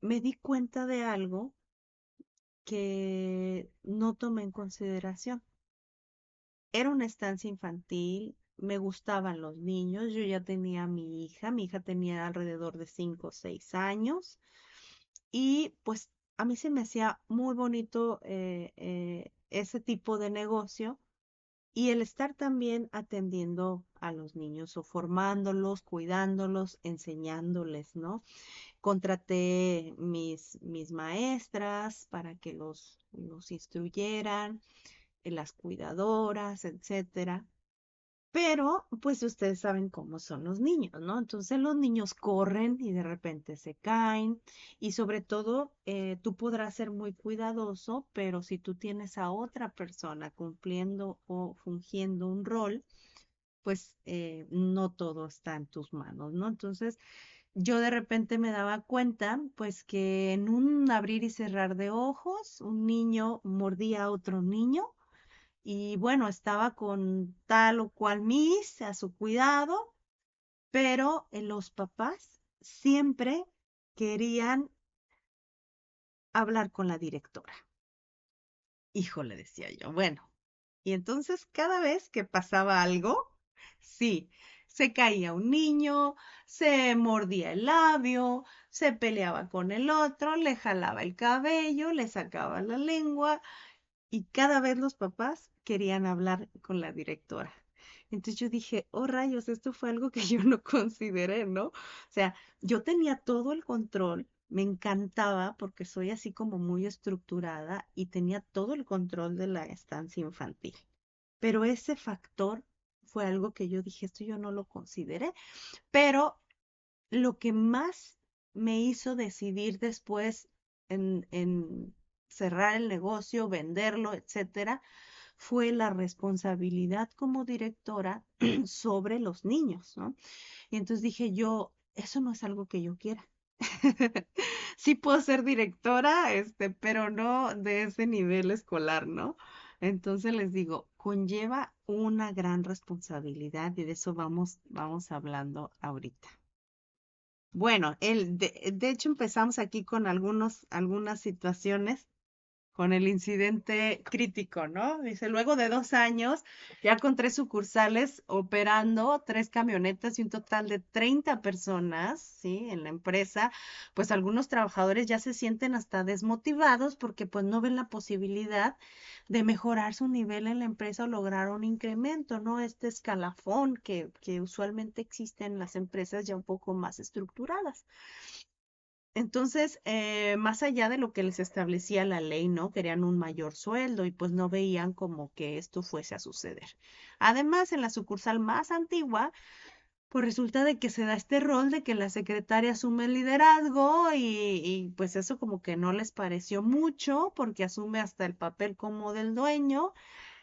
S1: me di cuenta de algo que no tomé en consideración. Era una estancia infantil, me gustaban los niños, yo ya tenía a mi hija tenía alrededor de 5 o 6 años y pues a mí se me hacía muy bonito ese tipo de negocio y el estar también atendiendo a los niños o formándolos, cuidándolos, enseñándoles, ¿no? Contraté mis maestras para que los instruyeran, las cuidadoras, etcétera. Pero, pues ustedes saben cómo son los niños, ¿no? Entonces los niños corren y de repente se caen y sobre todo tú podrás ser muy cuidadoso, pero si tú tienes a otra persona cumpliendo o fungiendo un rol, pues no todo está en tus manos, ¿no? Entonces yo de repente me daba cuenta, pues que en un abrir y cerrar de ojos, un niño mordía a otro niño y bueno, estaba con tal o cual Miss a su cuidado, pero los papás siempre querían hablar con la directora. Híjole, decía yo, bueno, y entonces cada vez que pasaba algo, sí, se caía un niño, se mordía el labio, se peleaba con el otro, le jalaba el cabello, le sacaba la lengua, y cada vez los papás querían hablar con la directora. Entonces yo dije, oh rayos, esto fue algo que yo no consideré, ¿no? O sea, yo tenía todo el control, me encantaba porque soy así como muy estructurada y tenía todo el control de la estancia infantil. Pero ese factor fue algo que yo dije, esto yo no lo consideré, pero lo que más me hizo decidir después en cerrar el negocio, venderlo, etcétera, fue la responsabilidad como directora sobre los niños, ¿no? Y entonces dije yo, eso no es algo que yo quiera. Sí puedo ser directora, pero no de ese nivel escolar, ¿no? Entonces les digo, conlleva una gran responsabilidad y de eso vamos hablando ahorita. Bueno, de hecho empezamos aquí con algunas situaciones con el incidente crítico, ¿no? Dice, luego de 2 años, ya con 3 sucursales operando, 3 camionetas y un total de 30 personas, ¿sí? En la empresa, pues algunos trabajadores ya se sienten hasta desmotivados porque pues no ven la posibilidad de mejorar su nivel en la empresa o lograr un incremento, ¿no? Este escalafón que usualmente existe en las empresas ya un poco más estructuradas. Entonces, más allá de lo que les establecía la ley, ¿no? Querían un mayor sueldo y pues no veían como que esto fuese a suceder. Además, en la sucursal más antigua, pues resulta de que se da este rol de que la secretaria asume el liderazgo y pues eso como que no les pareció mucho porque asume hasta el papel como del dueño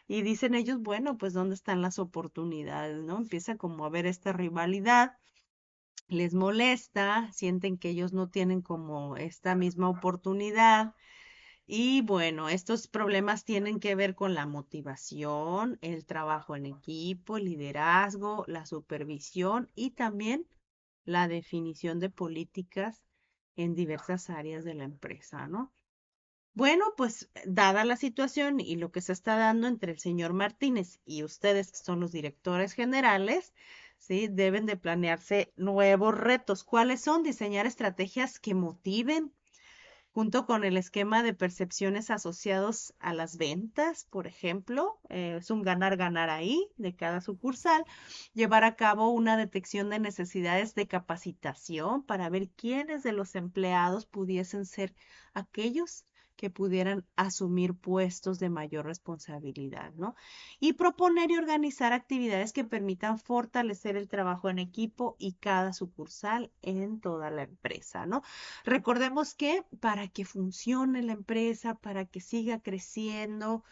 S1: y dicen ellos, bueno, pues ¿dónde están las oportunidades, ¿no? Empieza como a haber esta rivalidad, les molesta, sienten que ellos no tienen como esta misma oportunidad. Y bueno, estos problemas tienen que ver con la motivación, el trabajo en equipo, el liderazgo, la supervisión y también la definición de políticas en diversas áreas de la empresa, ¿no? Bueno, pues dada la situación y lo que se está dando entre el señor Martínez y ustedes, que son los directores generales, ¿sí? Deben de planearse nuevos retos. ¿Cuáles son? Diseñar estrategias que motiven junto con el esquema de percepciones asociados a las ventas, por ejemplo, es un ganar-ganar ahí de cada sucursal, llevar a cabo una detección de necesidades de capacitación para ver quiénes de los empleados pudiesen ser aquellos que pudieran asumir puestos de mayor responsabilidad, ¿no? Y proponer y organizar actividades que permitan fortalecer el trabajo en equipo y cada sucursal en toda la empresa, ¿no? Recordemos que para que funcione la empresa, para que siga creciendo,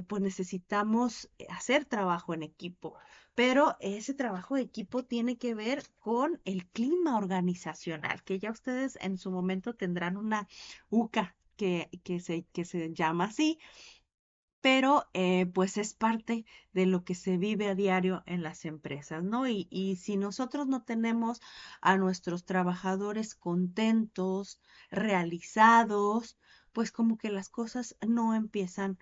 S1: pues necesitamos hacer trabajo en equipo. Pero ese trabajo de equipo tiene que ver con el clima organizacional, que ya ustedes en su momento tendrán una UCA que se llama así, pero pues es parte de lo que se vive a diario en las empresas, ¿no? Y si nosotros no tenemos a nuestros trabajadores contentos, realizados, pues como que las cosas no empiezan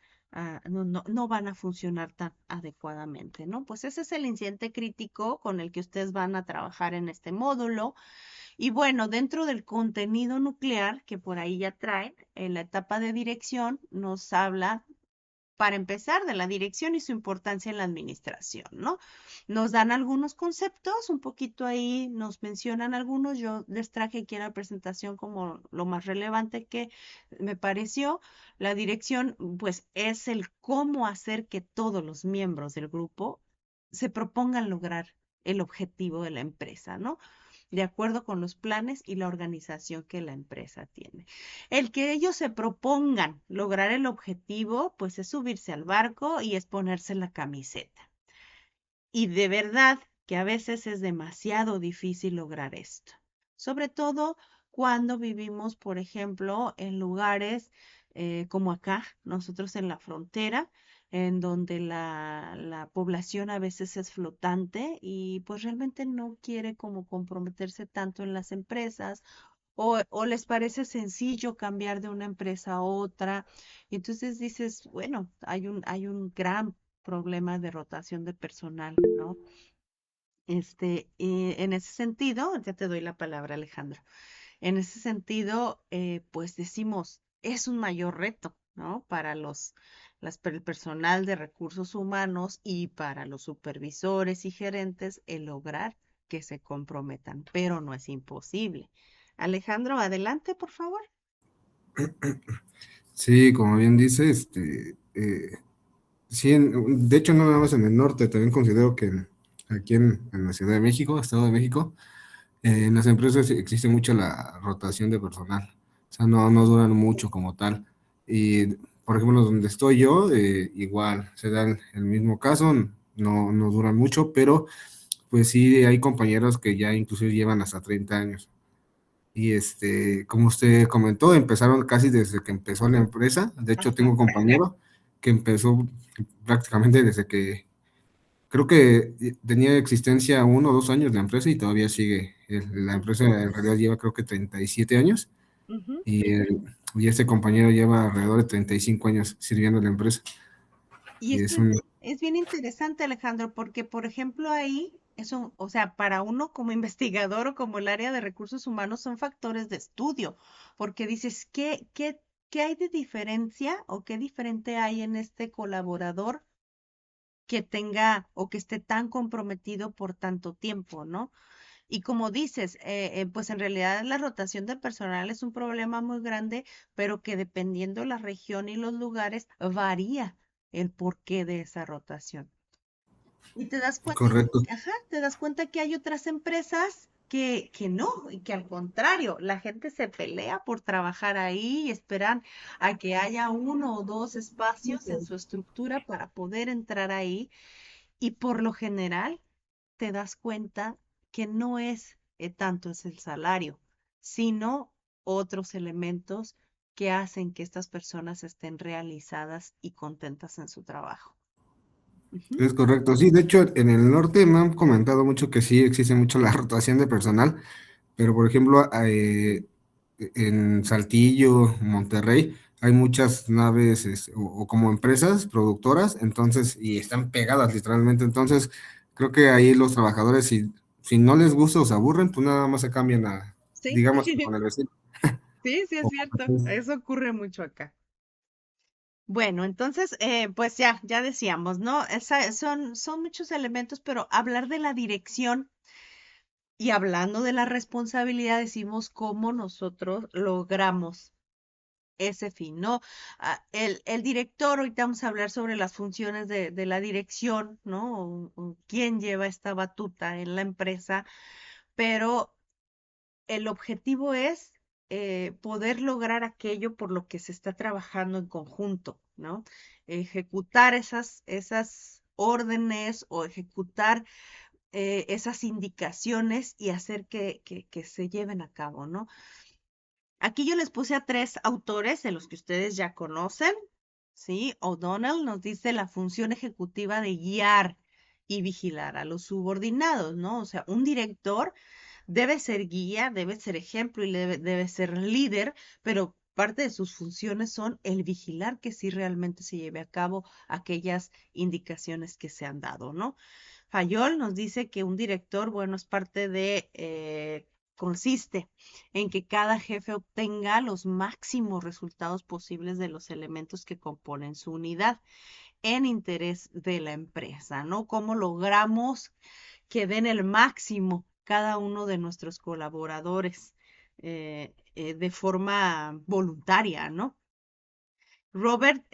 S1: no van a funcionar tan adecuadamente, ¿no? Pues ese es el incidente crítico con el que ustedes van a trabajar en este módulo. Y bueno, dentro del contenido nuclear que por ahí ya traen, en la etapa de dirección nos habla, para empezar, de la dirección y su importancia en la administración, ¿no? Nos dan algunos conceptos, un poquito ahí nos mencionan algunos, yo les traje aquí en la presentación como lo más relevante que me pareció. La dirección, pues, es el cómo hacer que todos los miembros del grupo se propongan lograr el objetivo de la empresa, ¿no? De acuerdo con los planes y la organización que la empresa tiene. El que ellos se propongan lograr el objetivo, pues es subirse al barco y es ponerse la camiseta. Y de verdad que a veces es demasiado difícil lograr esto. Sobre todo cuando vivimos, por ejemplo, en lugares como acá, nosotros en la frontera, en donde la población a veces es flotante y pues realmente no quiere como comprometerse tanto en las empresas o les parece sencillo cambiar de una empresa a otra. Y entonces dices, bueno, hay un gran problema de rotación de personal, ¿no? Y en ese sentido, ya te doy la palabra, Alejandro. En ese sentido, pues decimos, es un mayor reto, ¿no? Para el personal de recursos humanos y para los supervisores y gerentes el lograr que se comprometan, pero no es imposible. Alejandro, adelante, por favor.
S2: Sí, como bien dice, sí, de hecho no nada más en el norte, también considero que aquí en la Ciudad de México, Estado de México, en las empresas existe mucho la rotación de personal, o sea, no duran mucho como tal. Y, por ejemplo, donde estoy yo, igual se da el mismo caso, no duran mucho, pero pues sí hay compañeros que ya incluso llevan hasta 30 años. Y como usted comentó, empezaron casi desde que empezó la empresa. De hecho, tengo
S1: Ajá.
S2: un compañero que empezó prácticamente desde que creo que tenía existencia 1 o 2 años la empresa y todavía sigue. La empresa
S1: Ujú,
S2: en realidad lleva creo que 37 años
S1: ujú.
S2: y este compañero lleva alrededor de 35 años sirviendo a la empresa.
S1: Y
S2: Y
S1: esto
S2: es un,
S1: es bien interesante, Alejandro, porque, por ejemplo, ahí, eso, o sea, para uno como investigador o como el área de recursos humanos son factores de estudio, porque dices, ¿qué hay de diferencia o qué diferente hay en este colaborador que tenga o que esté tan comprometido por tanto tiempo, ¿no? Y como dices, pues en realidad la rotación de personal es un problema muy grande, pero que dependiendo la región y los lugares varía el porqué de esa rotación. Y te das cuenta,
S2: correcto,
S1: ajá, te das cuenta que hay otras empresas que no, y que al contrario, la gente se pelea por trabajar ahí y esperan a que haya uno o dos espacios en su estructura para poder entrar ahí. Y por lo general te das cuenta que no es tanto es el salario, sino otros elementos que hacen que estas personas estén realizadas y contentas en su trabajo. Ujú.
S2: es correcto. Sí, de hecho, en el norte me han comentado mucho que sí existe mucho la rotación de personal. Pero, por ejemplo, en Saltillo, Monterrey, hay muchas naves o como empresas productoras, entonces, y están pegadas literalmente. Entonces, creo que ahí los trabajadores, si no les gusta o se aburren, pues nada más se cambian
S1: Sí,
S2: digamos, que con el vecino.
S1: sí, sí es
S2: O-
S1: cierto. Eso ocurre mucho acá. Bueno, entonces, pues ya decíamos, ¿no? Son muchos elementos, pero hablar de la dirección y hablando de la responsabilidad, decimos cómo nosotros logramos ese fin, ¿no? El director, ahorita vamos a hablar sobre las funciones de la dirección, ¿no? O quién lleva esta batuta en la empresa, pero el objetivo es poder lograr aquello por lo que se está trabajando en conjunto, ¿no? Ejecutar esas órdenes o ejecutar esas indicaciones y hacer que se lleven a cabo, ¿no? Aquí yo les puse a tres autores de los que ustedes ya conocen, ¿sí? O'Donnell nos dice la función ejecutiva de guiar y vigilar a los subordinados, ¿no? O sea, un director debe ser guía, debe ser ejemplo y debe ser líder, pero parte de sus funciones son el vigilar que sí realmente se lleve a cabo aquellas indicaciones que se han dado, ¿no? Fayol nos dice que un director, bueno, es parte de, consiste en que cada jefe obtenga los máximos resultados posibles de los elementos que componen su unidad en interés de la empresa, ¿no? ¿Cómo logramos que den el máximo cada uno de nuestros colaboradores de forma voluntaria, ¿no? Robert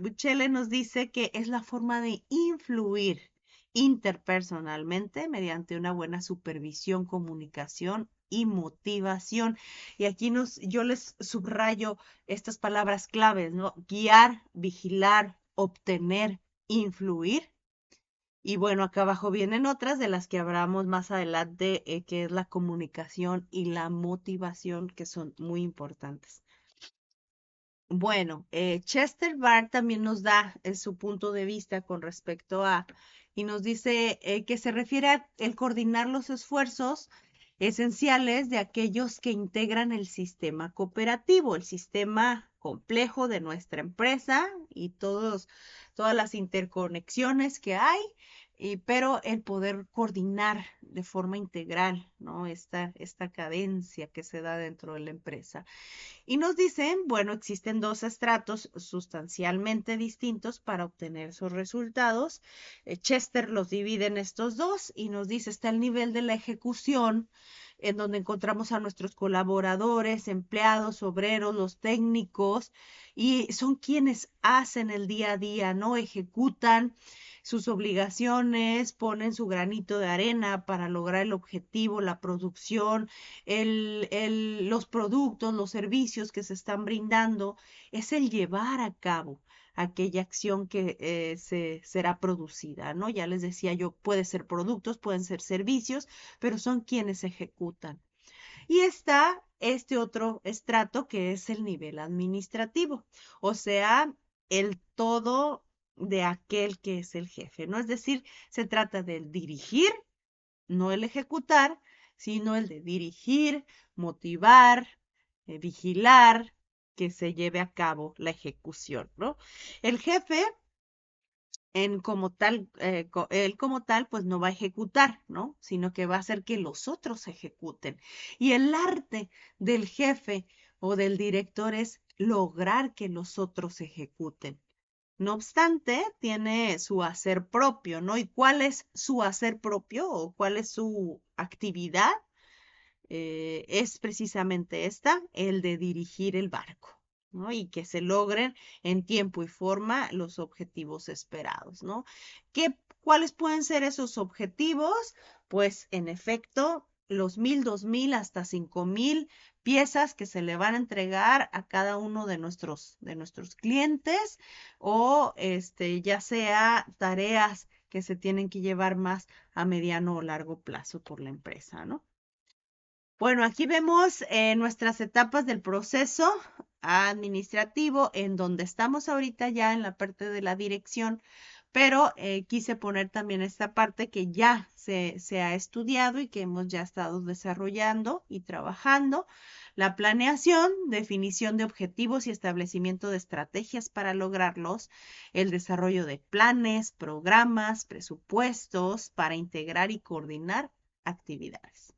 S1: Buchele nos dice que es la forma de influir interpersonalmente mediante una buena supervisión, comunicación y motivación. Y aquí yo les subrayo estas palabras claves, ¿no? Guiar, vigilar, obtener, influir. Y bueno, acá abajo vienen otras de las que hablamos más adelante, que es la comunicación y la motivación, que son muy importantes. Bueno, Chester Bart también nos da su punto de vista con respecto a, y nos dice que se refiere a el coordinar los esfuerzos esenciales de aquellos que integran el sistema cooperativo, el sistema complejo de nuestra empresa y todas las interconexiones que hay, pero el poder coordinar de forma integral, ¿no? Esta cadencia que se da dentro de la empresa. Y nos dicen, bueno, existen dos estratos sustancialmente distintos para obtener esos resultados. Chester los divide en estos dos y nos dice, está el nivel de la ejecución, en donde encontramos a nuestros colaboradores, empleados, obreros, los técnicos, y son quienes hacen el día a día, ¿no? Ejecutan sus obligaciones, ponen su granito de arena para lograr el objetivo, la producción, los productos, los servicios que se están brindando, es el llevar a cabo aquella acción que será producida, ¿no? Ya les decía yo, puede ser productos, pueden ser servicios, pero son quienes ejecutan. Y está este otro estrato que es el nivel administrativo, o sea, el todo de aquel que es el jefe, ¿no? Es decir, se trata del dirigir, no el ejecutar, sino el de dirigir, motivar, vigilar, que se lleve a cabo la ejecución, ¿no? El jefe él como tal, pues no va a ejecutar, ¿no? Sino que va a hacer que los otros ejecuten. Y el arte del jefe o del director es lograr que los otros ejecuten. No obstante, tiene su hacer propio, ¿no? ¿Y cuál es su hacer propio o cuál es su actividad? Es precisamente esta, el de dirigir el barco, ¿no? Y que se logren en tiempo y forma los objetivos esperados, ¿no? ¿Cuáles pueden ser esos objetivos? Pues en efecto, los 1000, 2000, hasta 5000 piezas que se le van a entregar a cada uno de nuestros clientes o ya sea tareas que se tienen que llevar más a mediano o largo plazo por la empresa, ¿no? Bueno, aquí vemos nuestras etapas del proceso administrativo en donde estamos ahorita ya en la parte de la dirección, pero quise poner también esta parte que ya se ha estudiado y que hemos ya estado desarrollando y trabajando. La planeación, definición de objetivos y establecimiento de estrategias para lograrlos, el desarrollo de planes, programas, presupuestos para integrar y coordinar actividades.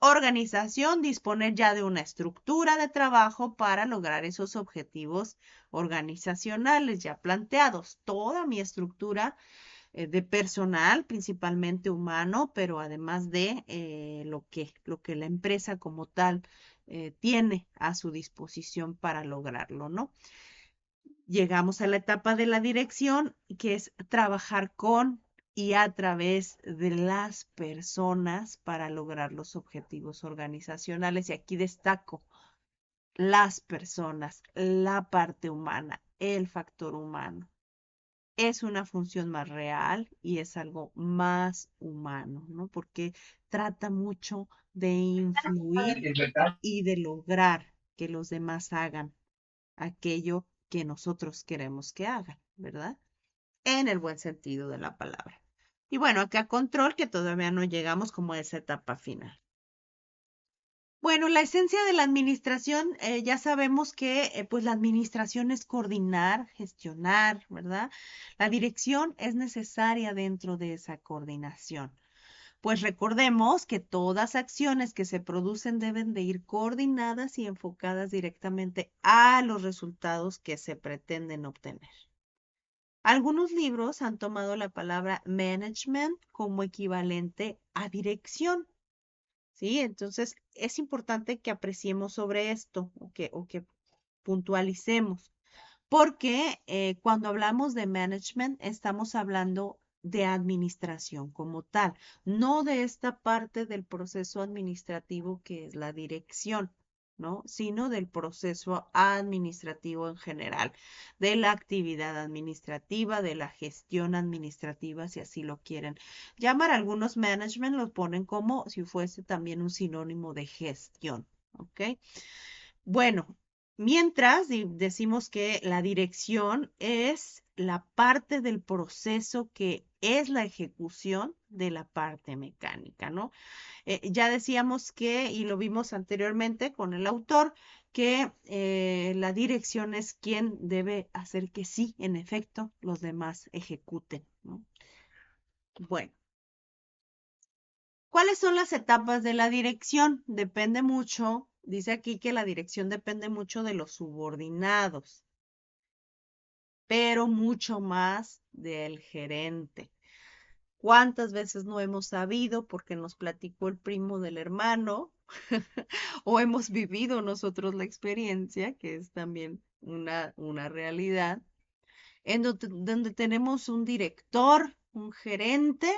S1: Organización, disponer ya de una estructura de trabajo para lograr esos objetivos organizacionales ya planteados. Toda mi estructura de personal, principalmente humano, pero además de lo que la empresa como tal tiene a su disposición para lograrlo, ¿no? Llegamos a la etapa de la dirección, que es trabajar con y a través de las personas para lograr los objetivos organizacionales. Y aquí destaco las personas, la parte humana, el factor humano. Es una función más real y es algo más humano, ¿no? Porque trata mucho de influir y de lograr que los demás hagan aquello que nosotros queremos que hagan, ¿verdad? En el buen sentido de la palabra. Y bueno, acá control, que todavía no llegamos como a esa etapa final. Bueno, la esencia de la administración, ya sabemos que pues la administración es coordinar, gestionar, ¿verdad? La dirección es necesaria dentro de esa coordinación. Pues recordemos que todas acciones que se producen deben de ir coordinadas y enfocadas directamente a los resultados que se pretenden obtener. Algunos libros han tomado la palabra management como equivalente a dirección. ¿Sí? Entonces, es importante que apreciemos sobre esto o que puntualicemos, porque cuando hablamos de management estamos hablando de administración como tal, no de esta parte del proceso administrativo que es la dirección, ¿no? Sino del proceso administrativo en general, de la actividad administrativa, de la gestión administrativa, si así lo quieren llamar. Algunos management lo ponen como si fuese también un sinónimo de gestión, ¿ok? Bueno, mientras decimos que la dirección es la parte del proceso que es la ejecución de la parte mecánica, ¿no? Ya decíamos que, y lo vimos anteriormente con el autor, que la dirección es quien debe hacer que sí, en efecto, los demás ejecuten, ¿no? Bueno, ¿cuáles son las etapas de la dirección? Depende mucho, dice aquí que la dirección depende mucho de los subordinados, pero mucho más del gerente. ¿Cuántas veces no hemos sabido porque nos platicó el primo del hermano o hemos vivido nosotros la experiencia, que es también una realidad, en donde tenemos un director, un gerente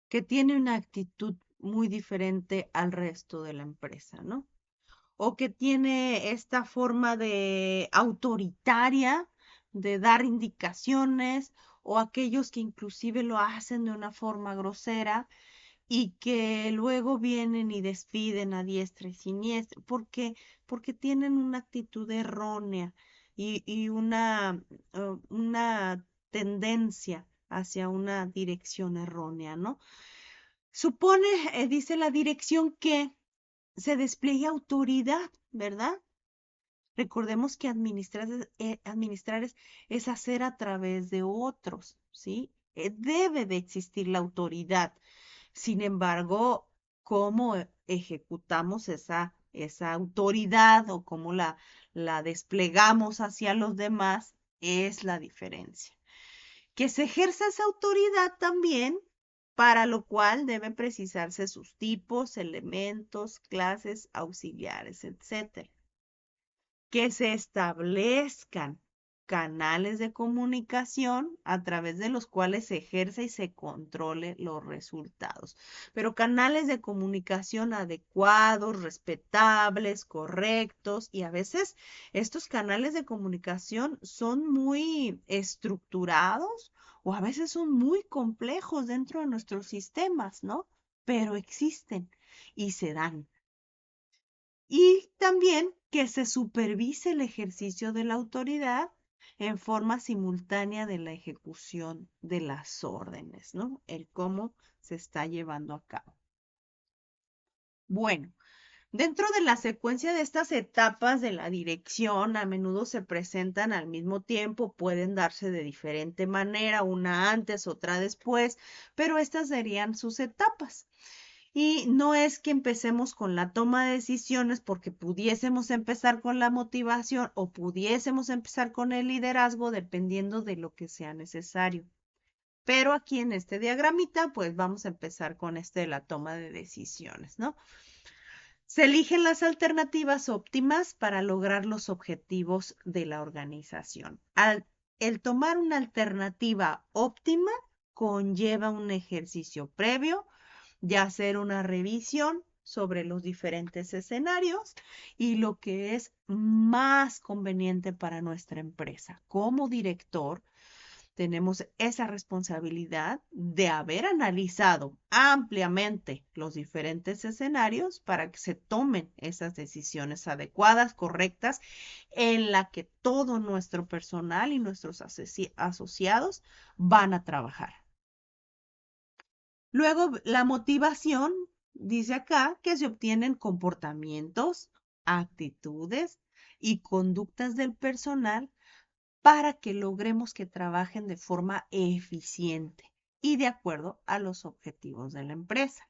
S1: que tiene una actitud muy diferente al resto de la empresa, ¿no? O que tiene esta forma de autoritaria de dar indicaciones, o aquellos que inclusive lo hacen de una forma grosera y que luego vienen y despiden a diestra y siniestra, porque tienen una actitud errónea y una tendencia hacia una dirección errónea, ¿no? Supone, dice la dirección, que se despliegue autoridad, ¿verdad? Recordemos que administrar es hacer a través de otros, ¿sí? Debe de existir la autoridad. Sin embargo, cómo ejecutamos esa autoridad o cómo la desplegamos hacia los demás es la diferencia. Que se ejerza esa autoridad también, para lo cual deben precisarse sus tipos, elementos, clases, auxiliares, etcétera. Que se establezcan canales de comunicación a través de los cuales se ejerce y se controle los resultados. Pero canales de comunicación adecuados, respetables, correctos, y a veces estos canales de comunicación son muy estructurados o a veces son muy complejos dentro de nuestros sistemas, ¿no? Pero existen y se dan. Y también que se supervise el ejercicio de la autoridad en forma simultánea de la ejecución de las órdenes, ¿no? El cómo se está llevando a cabo. Bueno, dentro de la secuencia de estas etapas de la dirección, a menudo se presentan al mismo tiempo, pueden darse de diferente manera, una antes, otra después, pero estas serían sus etapas. Y no es que empecemos con la toma de decisiones, porque pudiésemos empezar con la motivación o pudiésemos empezar con el liderazgo, dependiendo de lo que sea necesario. Pero aquí en este diagramita, pues vamos a empezar con de la toma de decisiones, ¿no? Se eligen las alternativas óptimas para lograr los objetivos de la organización. El tomar una alternativa óptima conlleva un ejercicio previo de hacer una revisión sobre los diferentes escenarios y lo que es más conveniente para nuestra empresa. Como director, tenemos esa responsabilidad de haber analizado ampliamente los diferentes escenarios para que se tomen esas decisiones adecuadas, correctas, en la que todo nuestro personal y nuestros asociados van a trabajar. Luego, la motivación dice acá que se obtienen comportamientos, actitudes y conductas del personal para que logremos que trabajen de forma eficiente y de acuerdo a los objetivos de la empresa.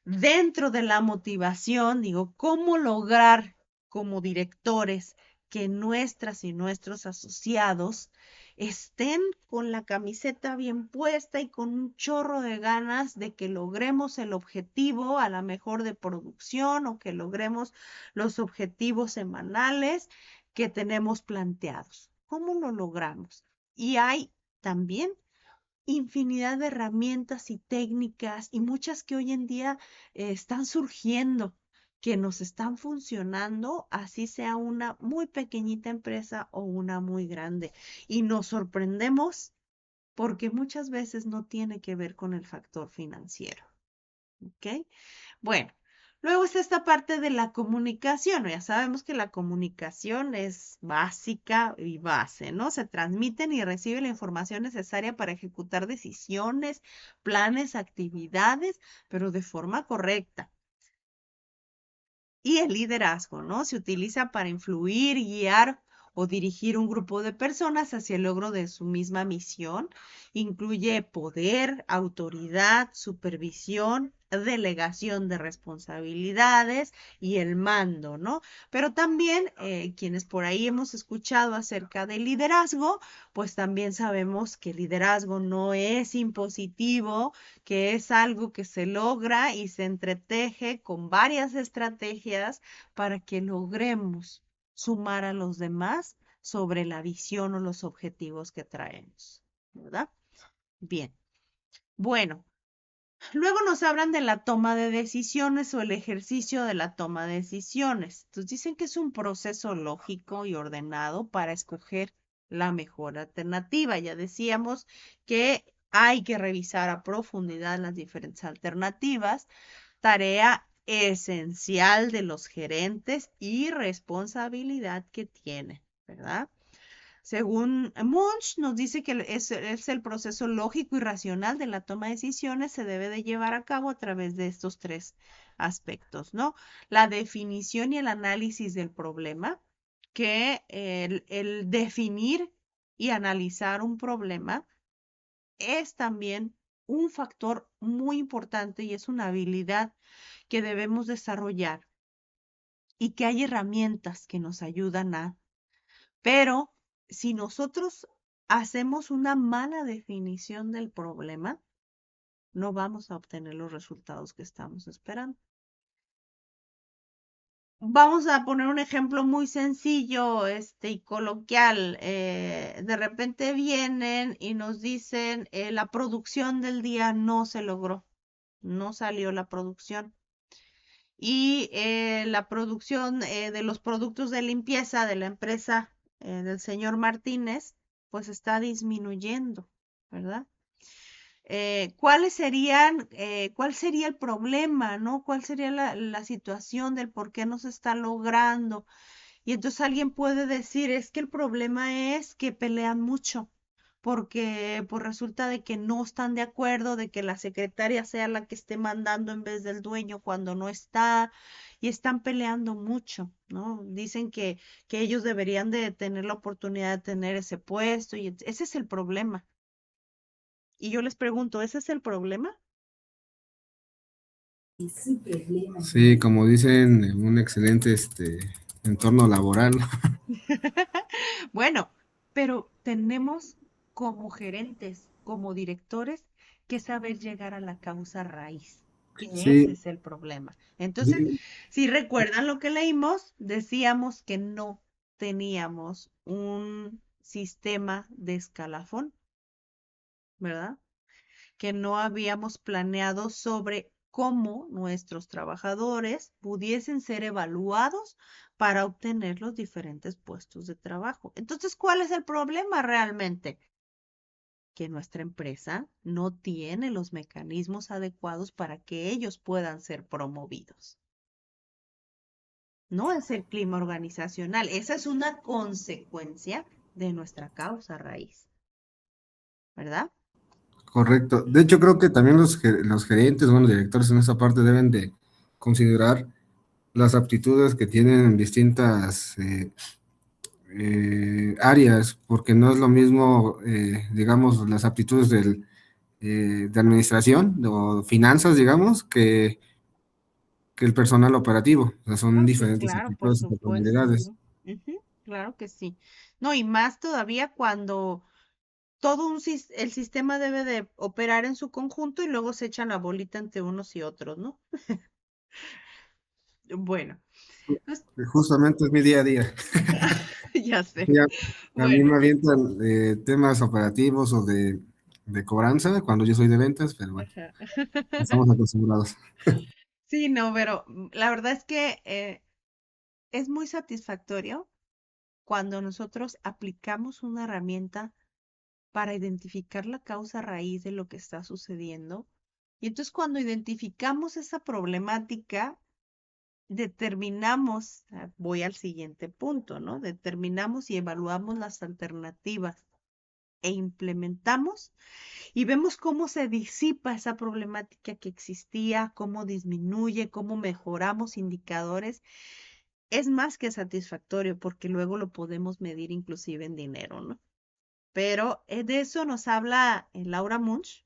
S1: Dentro de la motivación, digo, ¿cómo lograr como directores que nuestras y nuestros asociados estén con la camiseta bien puesta y con un chorro de ganas de que logremos el objetivo a la mejor de producción o que logremos los objetivos semanales que tenemos planteados? ¿Cómo lo logramos? Y hay también infinidad de herramientas y técnicas y muchas que hoy en día están surgiendo, que nos están funcionando, así sea una muy pequeñita empresa o una muy grande. Y nos sorprendemos porque muchas veces no tiene que ver con el factor financiero. ¿Ok? Bueno, luego está esta parte de la comunicación. Ya sabemos que la comunicación es básica y base, ¿no? Se transmiten y reciben la información necesaria para ejecutar decisiones, planes, actividades, pero de forma correcta. Y el liderazgo, ¿no? Se utiliza para influir, guiar o dirigir un grupo de personas hacia el logro de su misma misión. Incluye poder, autoridad, supervisión, delegación de responsabilidades y el mando, ¿no? Pero también quienes por ahí hemos escuchado acerca del liderazgo, pues también sabemos que el liderazgo no es impositivo, que es algo que se logra y se entreteje con varias estrategias para que logremos sumar a los demás sobre la visión o los objetivos que traemos, ¿verdad? Bien. Bueno, luego nos hablan de la toma de decisiones o el ejercicio de la toma de decisiones. Entonces dicen que es un proceso lógico y ordenado para escoger la mejor alternativa. Ya decíamos que hay que revisar a profundidad las diferentes alternativas, tarea esencial de los gerentes y responsabilidad que tienen, ¿verdad? Según Munch, nos dice que es el proceso lógico y racional de la toma de decisiones, se debe de llevar a cabo a través de estos tres aspectos, ¿no? La definición y el análisis del problema, que el definir y analizar un problema es también un factor muy importante y es una habilidad que debemos desarrollar y que hay herramientas que nos ayudan a, pero si nosotros hacemos una mala definición del problema, no vamos a obtener los resultados que estamos esperando. Vamos a poner un ejemplo muy sencillo, y coloquial. De repente vienen y nos dicen, la producción del día no se logró, no salió la producción. Y la producción de los productos de limpieza de la empresa del señor Martínez, pues está disminuyendo, ¿verdad? ¿Cuál sería el problema, ¿no? ¿Cuál sería la situación del por qué no se está logrando? Y entonces alguien puede decir, es que el problema es que pelean mucho, porque pues resulta de que no están de acuerdo, de que la secretaria sea la que esté mandando en vez del dueño cuando no está, y están peleando mucho, ¿no? Dicen que ellos deberían de tener la oportunidad de tener ese puesto, y ese es el problema. Y yo les pregunto, ¿ese es el problema?
S2: Sí, como dicen, un excelente entorno laboral.
S1: Bueno, pero tenemos como gerentes, como directores, que saber llegar a la causa raíz, que ese
S2: Sí,
S1: es el problema. Entonces,
S2: sí,
S1: si recuerdan lo que leímos, decíamos que no teníamos un sistema de escalafón, ¿verdad? Que no habíamos planeado sobre cómo nuestros trabajadores pudiesen ser evaluados para obtener los diferentes puestos de trabajo. Entonces, ¿cuál es el problema realmente? Que nuestra empresa no tiene los mecanismos adecuados para que ellos puedan ser promovidos. No es el clima organizacional, esa es una consecuencia de nuestra causa raíz, ¿verdad?
S2: correcto. De hecho, creo que también los gerentes, bueno, directores en esa parte deben de considerar las aptitudes que tienen distintas áreas, porque no es lo mismo, digamos, las aptitudes de administración o finanzas, digamos, que el personal operativo. O sea, son
S1: Ah, sí,
S2: diferentes
S1: claro, por
S2: aptitudes y personalidades.
S1: supuesto. Ujú, claro que sí. No, y más todavía cuando todo el sistema debe de operar en su conjunto y luego se echan la bolita entre unos y otros, ¿no? Bueno, pues,
S2: Justamente es mi día a día.
S1: ya sé.
S2: Sí, a mí
S1: Bueno,
S2: me avientan temas operativos o de cobranza cuando yo soy de ventas, pero bueno,
S1: ajá.
S2: estamos acostumbrados.
S1: Sí, no, pero la verdad es que es muy satisfactorio cuando nosotros aplicamos una herramienta para identificar la causa raíz de lo que está sucediendo. Y entonces cuando identificamos esa problemática, determinamos, voy al siguiente punto, ¿no? Determinamos y evaluamos las alternativas e implementamos y vemos cómo se disipa esa problemática que existía, cómo disminuye, cómo mejoramos indicadores. Es más que satisfactorio porque luego lo podemos medir inclusive en dinero, ¿no? Pero de eso nos habla Laura Munch,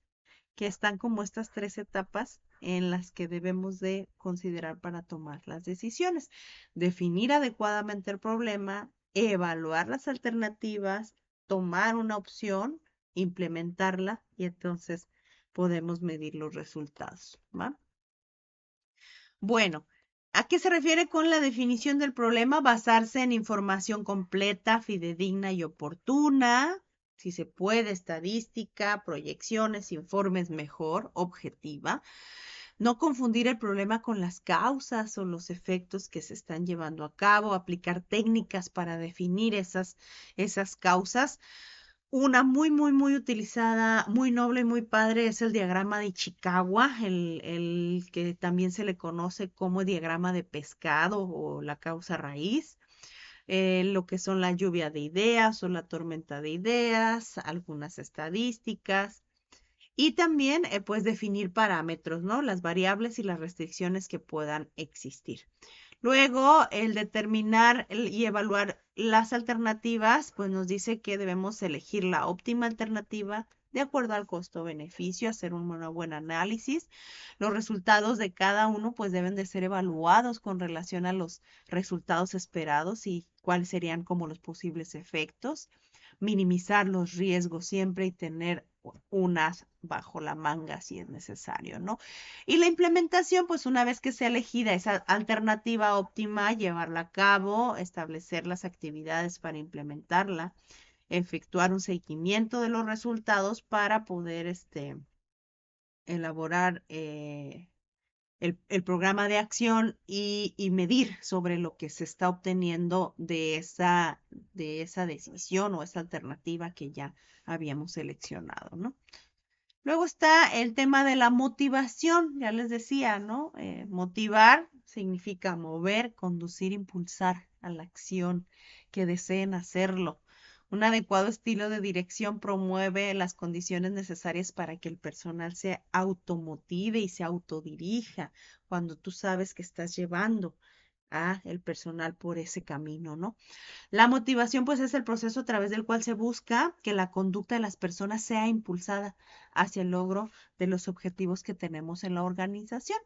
S1: que están como estas tres etapas en las que debemos de considerar para tomar las decisiones. Definir adecuadamente el problema, evaluar las alternativas, tomar una opción, implementarla y entonces podemos medir los resultados, ¿va? Bueno, ¿a qué se refiere con la definición del problema? Basarse en información completa, fidedigna y oportuna, si se puede, estadística, proyecciones, informes mejor, objetiva. No confundir el problema con las causas o los efectos que se están llevando a cabo, aplicar técnicas para definir esas causas. Una muy utilizada, muy noble y muy padre es el diagrama de Ichikawa, el que también se le conoce como diagrama de pescado o la causa raíz, lo que son la lluvia de ideas o la tormenta de ideas, algunas estadísticas y también pues definir parámetros, ¿no? Las variables y las restricciones que puedan existir. Luego, el determinar y evaluar las alternativas, pues nos dice que debemos elegir la óptima alternativa de acuerdo al costo-beneficio, hacer un buen análisis. Los resultados de cada uno, pues deben de ser evaluados con relación a los resultados esperados y cuáles serían como los posibles efectos. Minimizar los riesgos siempre y tener unas bajo la manga si es necesario, ¿no? Y la implementación, pues una vez que sea elegida esa alternativa óptima, llevarla a cabo, establecer las actividades para implementarla, efectuar un seguimiento de los resultados para poder elaborar el programa de acción y medir sobre lo que se está obteniendo de esa decisión o esa alternativa que ya habíamos seleccionado, ¿no? Luego está el tema de la motivación, ya les decía, ¿no? Motivar significa mover, conducir, impulsar a la acción que deseen hacerlo. Un adecuado estilo de dirección promueve las condiciones necesarias para que el personal se automotive y se autodirija cuando tú sabes que estás llevando a el personal por ese camino, ¿no? La motivación, pues, es el proceso a través del cual se busca que la conducta de las personas sea impulsada hacia el logro de los objetivos que tenemos en la organización.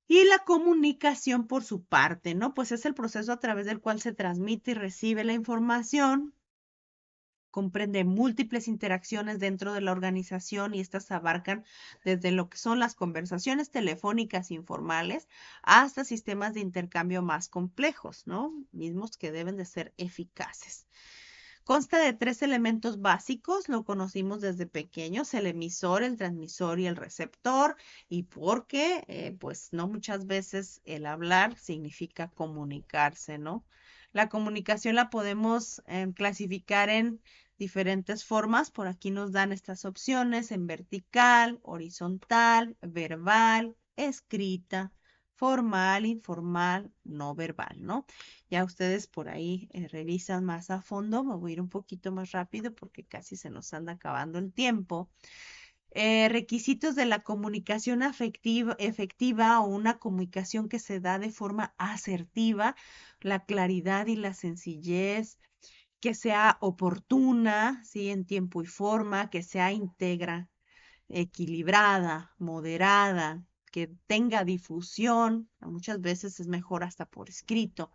S1: Y la comunicación por su parte, ¿no? Pues es el proceso a través del cual se transmite y recibe la información, comprende múltiples interacciones dentro de la organización y estas abarcan desde lo que son las conversaciones telefónicas informales hasta sistemas de intercambio más complejos, ¿no? Mismos que deben de ser eficaces. Consta de tres elementos básicos, lo conocimos desde pequeños, el emisor, el transmisor y el receptor, y porque, pues no muchas veces el hablar significa comunicarse, ¿no? La comunicación la podemos clasificar en diferentes formas, por aquí nos dan estas opciones en vertical, horizontal, verbal, escrita, formal, informal, no verbal, ¿no? Ya ustedes por ahí revisan más a fondo. Me voy a ir un poquito más rápido porque casi se nos anda acabando el tiempo. Requisitos de la comunicación efectiva o una comunicación que se da de forma asertiva, la claridad y la sencillez, que sea oportuna, ¿sí? En tiempo y forma, que sea íntegra, equilibrada, moderada, que tenga difusión, muchas veces es mejor hasta por escrito.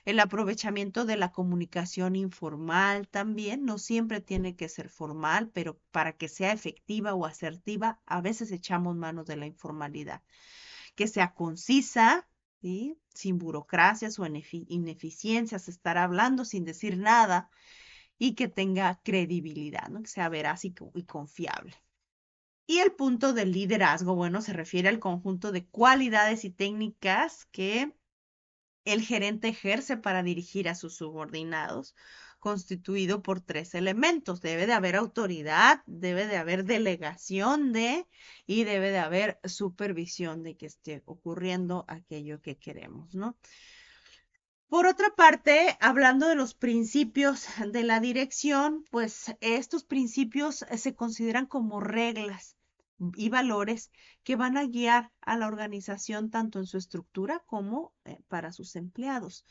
S1: El aprovechamiento de la comunicación informal también, no siempre tiene que ser formal, pero para que sea efectiva o asertiva, a veces echamos manos de la informalidad. Que sea concisa, ¿sí? Sin burocracias o ineficiencias, estar hablando sin decir nada y que tenga credibilidad, ¿no? Que sea veraz y confiable. Y el punto del liderazgo, bueno, se refiere al conjunto de cualidades y técnicas que el gerente ejerce para dirigir a sus subordinados, constituido por tres elementos. Debe de haber autoridad, debe de haber delegación y debe de haber supervisión de que esté ocurriendo aquello que queremos, ¿no? Por otra parte, hablando de los principios de la dirección, pues estos principios se consideran como reglas y valores que van a guiar a la organización tanto en su estructura como para sus empleados.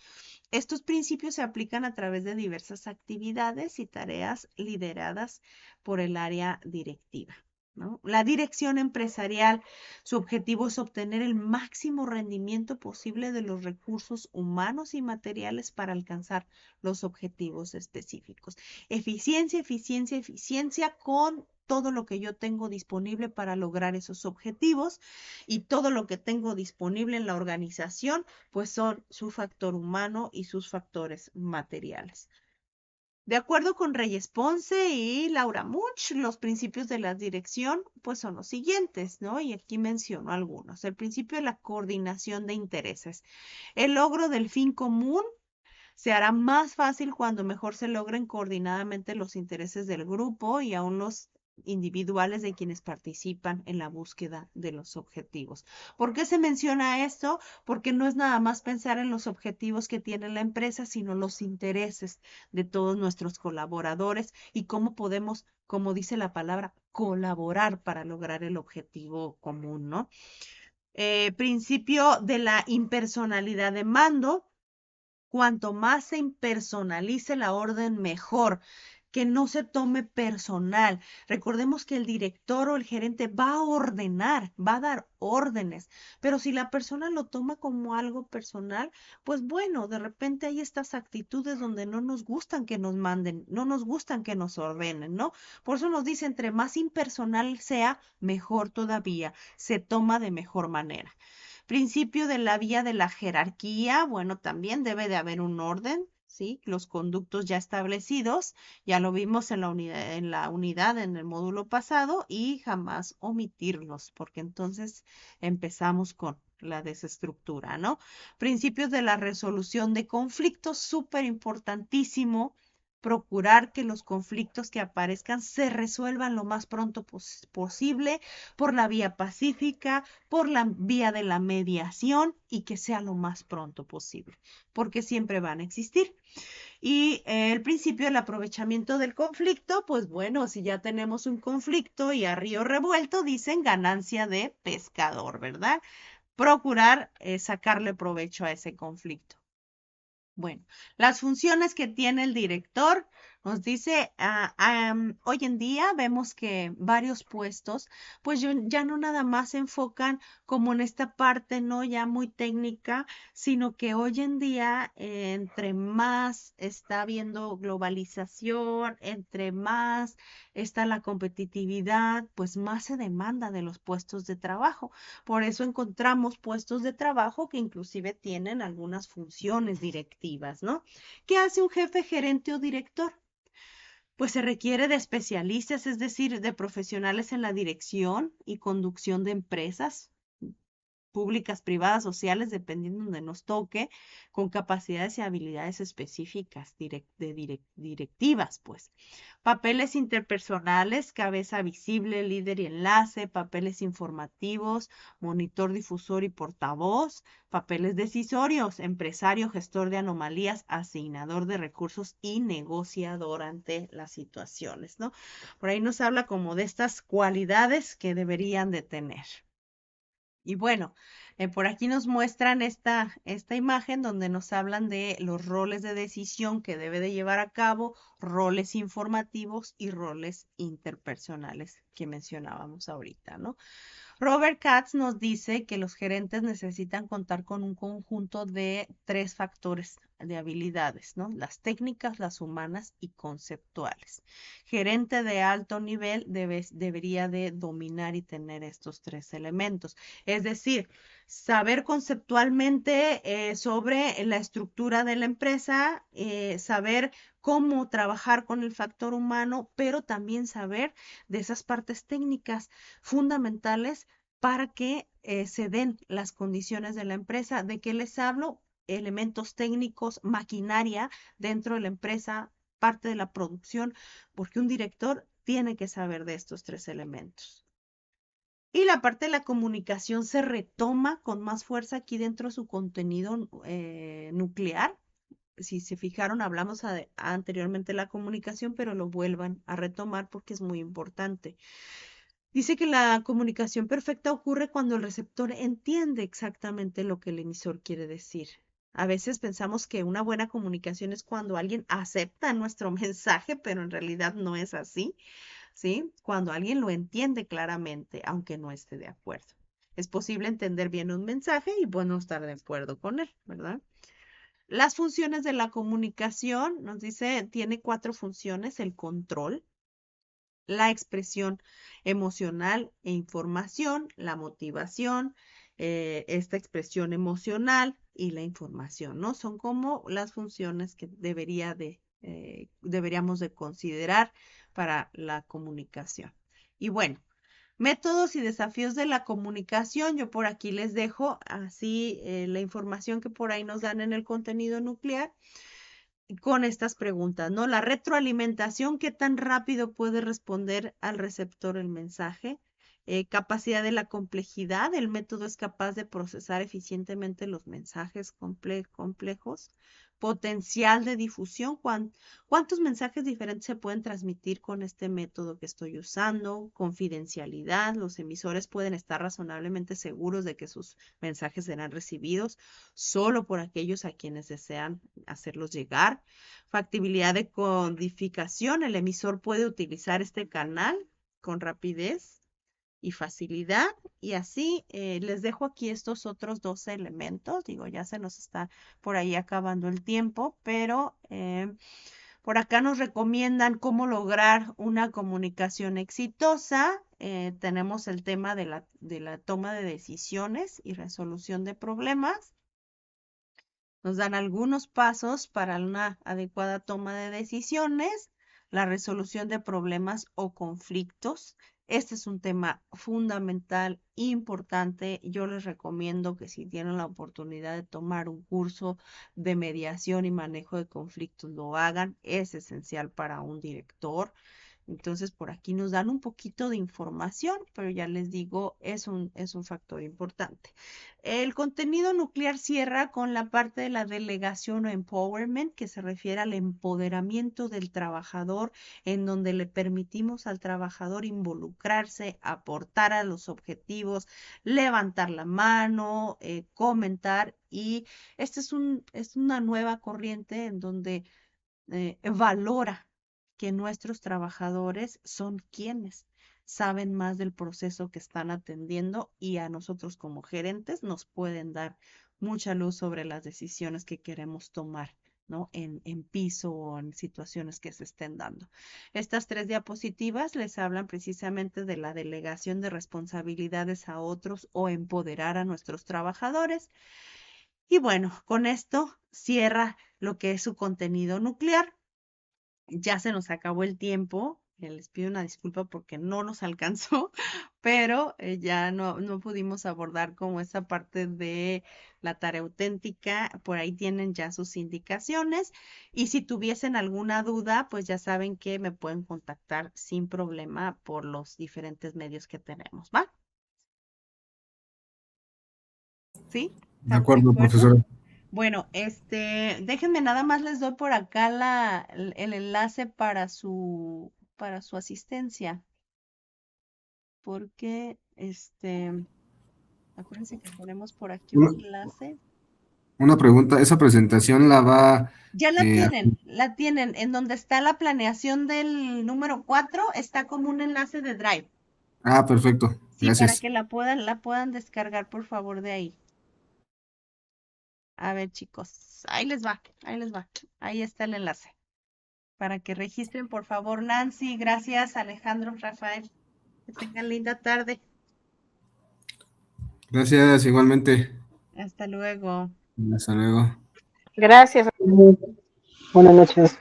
S1: Estos principios se aplican a través de diversas actividades y tareas lideradas por el área directiva, ¿no? La dirección empresarial, su objetivo es obtener el máximo rendimiento posible de los recursos humanos y materiales para alcanzar los objetivos específicos. Eficiencia, eficiencia, eficiencia con todo lo que yo tengo disponible para lograr esos objetivos y todo lo que tengo disponible en la organización, pues son su factor humano y sus factores materiales. De acuerdo con Reyes Ponce y Laura Much, los principios de la dirección pues son los siguientes, ¿no? Y aquí menciono algunos. El principio de la coordinación de intereses. El logro del fin común se hará más fácil cuando mejor se logren coordinadamente los intereses del grupo y aún los individuales de quienes participan en la búsqueda de los objetivos. ¿Por qué se menciona esto? Porque no es nada más pensar en los objetivos que tiene la empresa, sino los intereses de todos nuestros colaboradores y cómo podemos, como dice la palabra, colaborar para lograr el objetivo común, ¿no? Principio de la impersonalidad de mando. Cuanto más se impersonalice la orden, mejor. Que no se tome personal. Recordemos que el director o el gerente va a ordenar, va a dar órdenes, pero si la persona lo toma como algo personal, pues bueno, de repente hay estas actitudes donde no nos gustan que nos manden, no nos gustan que nos ordenen, ¿no? Por eso nos dice, entre más impersonal sea, mejor todavía, se toma de mejor manera. Principio de la vía de la jerarquía, bueno, también debe de haber un orden, ¿sí? Los conductos ya establecidos, ya lo vimos en la unidad, en el módulo pasado, y jamás omitirlos, porque entonces empezamos con la desestructura, ¿no? Principios de la resolución de conflictos, súper importantísimo. Procurar que los conflictos que aparezcan se resuelvan lo más pronto posible por la vía pacífica, por la vía de la mediación y que sea lo más pronto posible, porque siempre van a existir. Y el principio del aprovechamiento del conflicto, pues bueno, si ya tenemos un conflicto y a río revuelto, dicen ganancia de pescador, ¿verdad? Procurar sacarle provecho a ese conflicto. Bueno, las funciones que tiene el director nos dice, hoy en día vemos que varios puestos, pues ya no nada más se enfocan como en esta parte, no ya muy técnica, sino que hoy en día, entre más está habiendo globalización, entre más está la competitividad, pues más se demanda de los puestos de trabajo. Por eso encontramos puestos de trabajo que inclusive tienen algunas funciones directivas, ¿no? ¿Qué hace un jefe, gerente o director? Pues se requiere de especialistas, es decir, de profesionales en la dirección y conducción de empresas, públicas, privadas, sociales, dependiendo de donde nos toque, con capacidades y habilidades específicas, directivas, pues. Papeles interpersonales, cabeza visible, líder y enlace, papeles informativos, monitor, difusor y portavoz, papeles decisorios, empresario, gestor de anomalías, asignador de recursos y negociador ante las situaciones, ¿no? Por ahí nos habla como de estas cualidades que deberían de tener. Y bueno, por aquí nos muestran esta imagen donde nos hablan de los roles de decisión que debe de llevar a cabo, roles informativos y roles interpersonales que mencionábamos ahorita, ¿no? Robert Katz nos dice que los gerentes necesitan contar con un conjunto de 3 factores de habilidades, ¿no? Las técnicas, las humanas y conceptuales. Gerente de alto nivel debería de dominar y tener estos 3 elementos. Es decir, saber conceptualmente sobre la estructura de la empresa, saber cómo trabajar con el factor humano, pero también saber de esas partes técnicas fundamentales para que se den las condiciones de la empresa. ¿De qué les hablo? Elementos técnicos, maquinaria dentro de la empresa, parte de la producción, porque un director tiene que saber de estos 3 elementos. Y la parte de la comunicación se retoma con más fuerza aquí dentro de su contenido nuclear. Si se fijaron, hablamos anteriormente de la comunicación, pero lo vuelvan a retomar porque es muy importante. Dice que la comunicación perfecta ocurre cuando el receptor entiende exactamente lo que el emisor quiere decir. A veces pensamos que una buena comunicación es cuando alguien acepta nuestro mensaje, pero en realidad no es así, ¿sí? Cuando alguien lo entiende claramente, aunque no esté de acuerdo. Es posible entender bien un mensaje y bueno, estar de acuerdo con él, ¿verdad? Las funciones de la comunicación, nos dice, tiene 4 funciones: el control, la expresión emocional e información, la motivación, esta expresión emocional y la información, ¿no? Son como las funciones que deberíamos de considerar para la comunicación. Y bueno, métodos y desafíos de la comunicación. Yo por aquí les dejo así la información que por ahí nos dan en el contenido nuclear con estas preguntas, ¿no? La retroalimentación, ¿qué tan rápido puede responder al receptor el mensaje? Capacidad de la complejidad, el método es capaz de procesar eficientemente los mensajes complejos. Potencial de difusión, ¿cuántos mensajes diferentes se pueden transmitir con este método que estoy usando? Confidencialidad, los emisores pueden estar razonablemente seguros de que sus mensajes serán recibidos solo por aquellos a quienes desean hacerlos llegar. Factibilidad de codificación, el emisor puede utilizar este canal con rapidez y facilidad. Y así les dejo aquí estos otros 2 elementos. Digo, ya se nos está por ahí acabando el tiempo, pero por acá nos recomiendan cómo lograr una comunicación exitosa. Tenemos el tema de la toma de decisiones y resolución de problemas. Nos dan algunos pasos para una adecuada toma de decisiones, la resolución de problemas o conflictos. Este es un tema fundamental, importante. Yo les recomiendo que si tienen la oportunidad de tomar un curso de mediación y manejo de conflictos, lo hagan. Es esencial para un director. Entonces, por aquí nos dan un poquito de información, pero ya les digo, es un factor importante. El contenido nuclear cierra con la parte de la delegación o empowerment, que se refiere al empoderamiento del trabajador, en donde le permitimos al trabajador involucrarse, aportar a los objetivos, levantar la mano, comentar. Y esta es una nueva corriente en donde valora que nuestros trabajadores son quienes saben más del proceso que están atendiendo y a nosotros como gerentes nos pueden dar mucha luz sobre las decisiones que queremos tomar, ¿no? En piso o en situaciones que se estén dando. Estas 3 diapositivas les hablan precisamente de la delegación de responsabilidades a otros o empoderar a nuestros trabajadores. Y bueno, con esto cierra lo que es su contenido nuclear. Ya se nos acabó el tiempo, Les pido una disculpa porque no nos alcanzó, pero ya no pudimos abordar como esa parte de la tarea auténtica. Por ahí tienen ya sus indicaciones. Y si tuviesen alguna duda, pues ya saben que me pueden contactar sin problema por los diferentes medios que tenemos, ¿va? ¿Sí?
S2: De
S1: ¿Estamos de
S2: acuerdo,
S1: acuerdo?
S2: profesora.
S1: Bueno, déjenme nada más les doy por acá el enlace para su asistencia, porque acuérdense que tenemos por aquí un
S2: Una,
S1: enlace.
S2: una pregunta, ¿esa presentación la va
S1: Ya
S2: a...
S1: la tienen. En donde está la planeación del número 4 está como un enlace de Drive.
S2: Ah, perfecto,
S1: Sí, para
S2: gracias.
S1: que la puedan descargar, por favor, de ahí. A ver, chicos, ahí les va, ahí les va. Ahí está el enlace. Para que registren, por favor, Nancy. Gracias, Alejandro, Rafael. Que tengan linda tarde.
S2: Gracias, igualmente.
S1: Hasta luego.
S2: Hasta luego.
S3: Gracias. Buenas noches.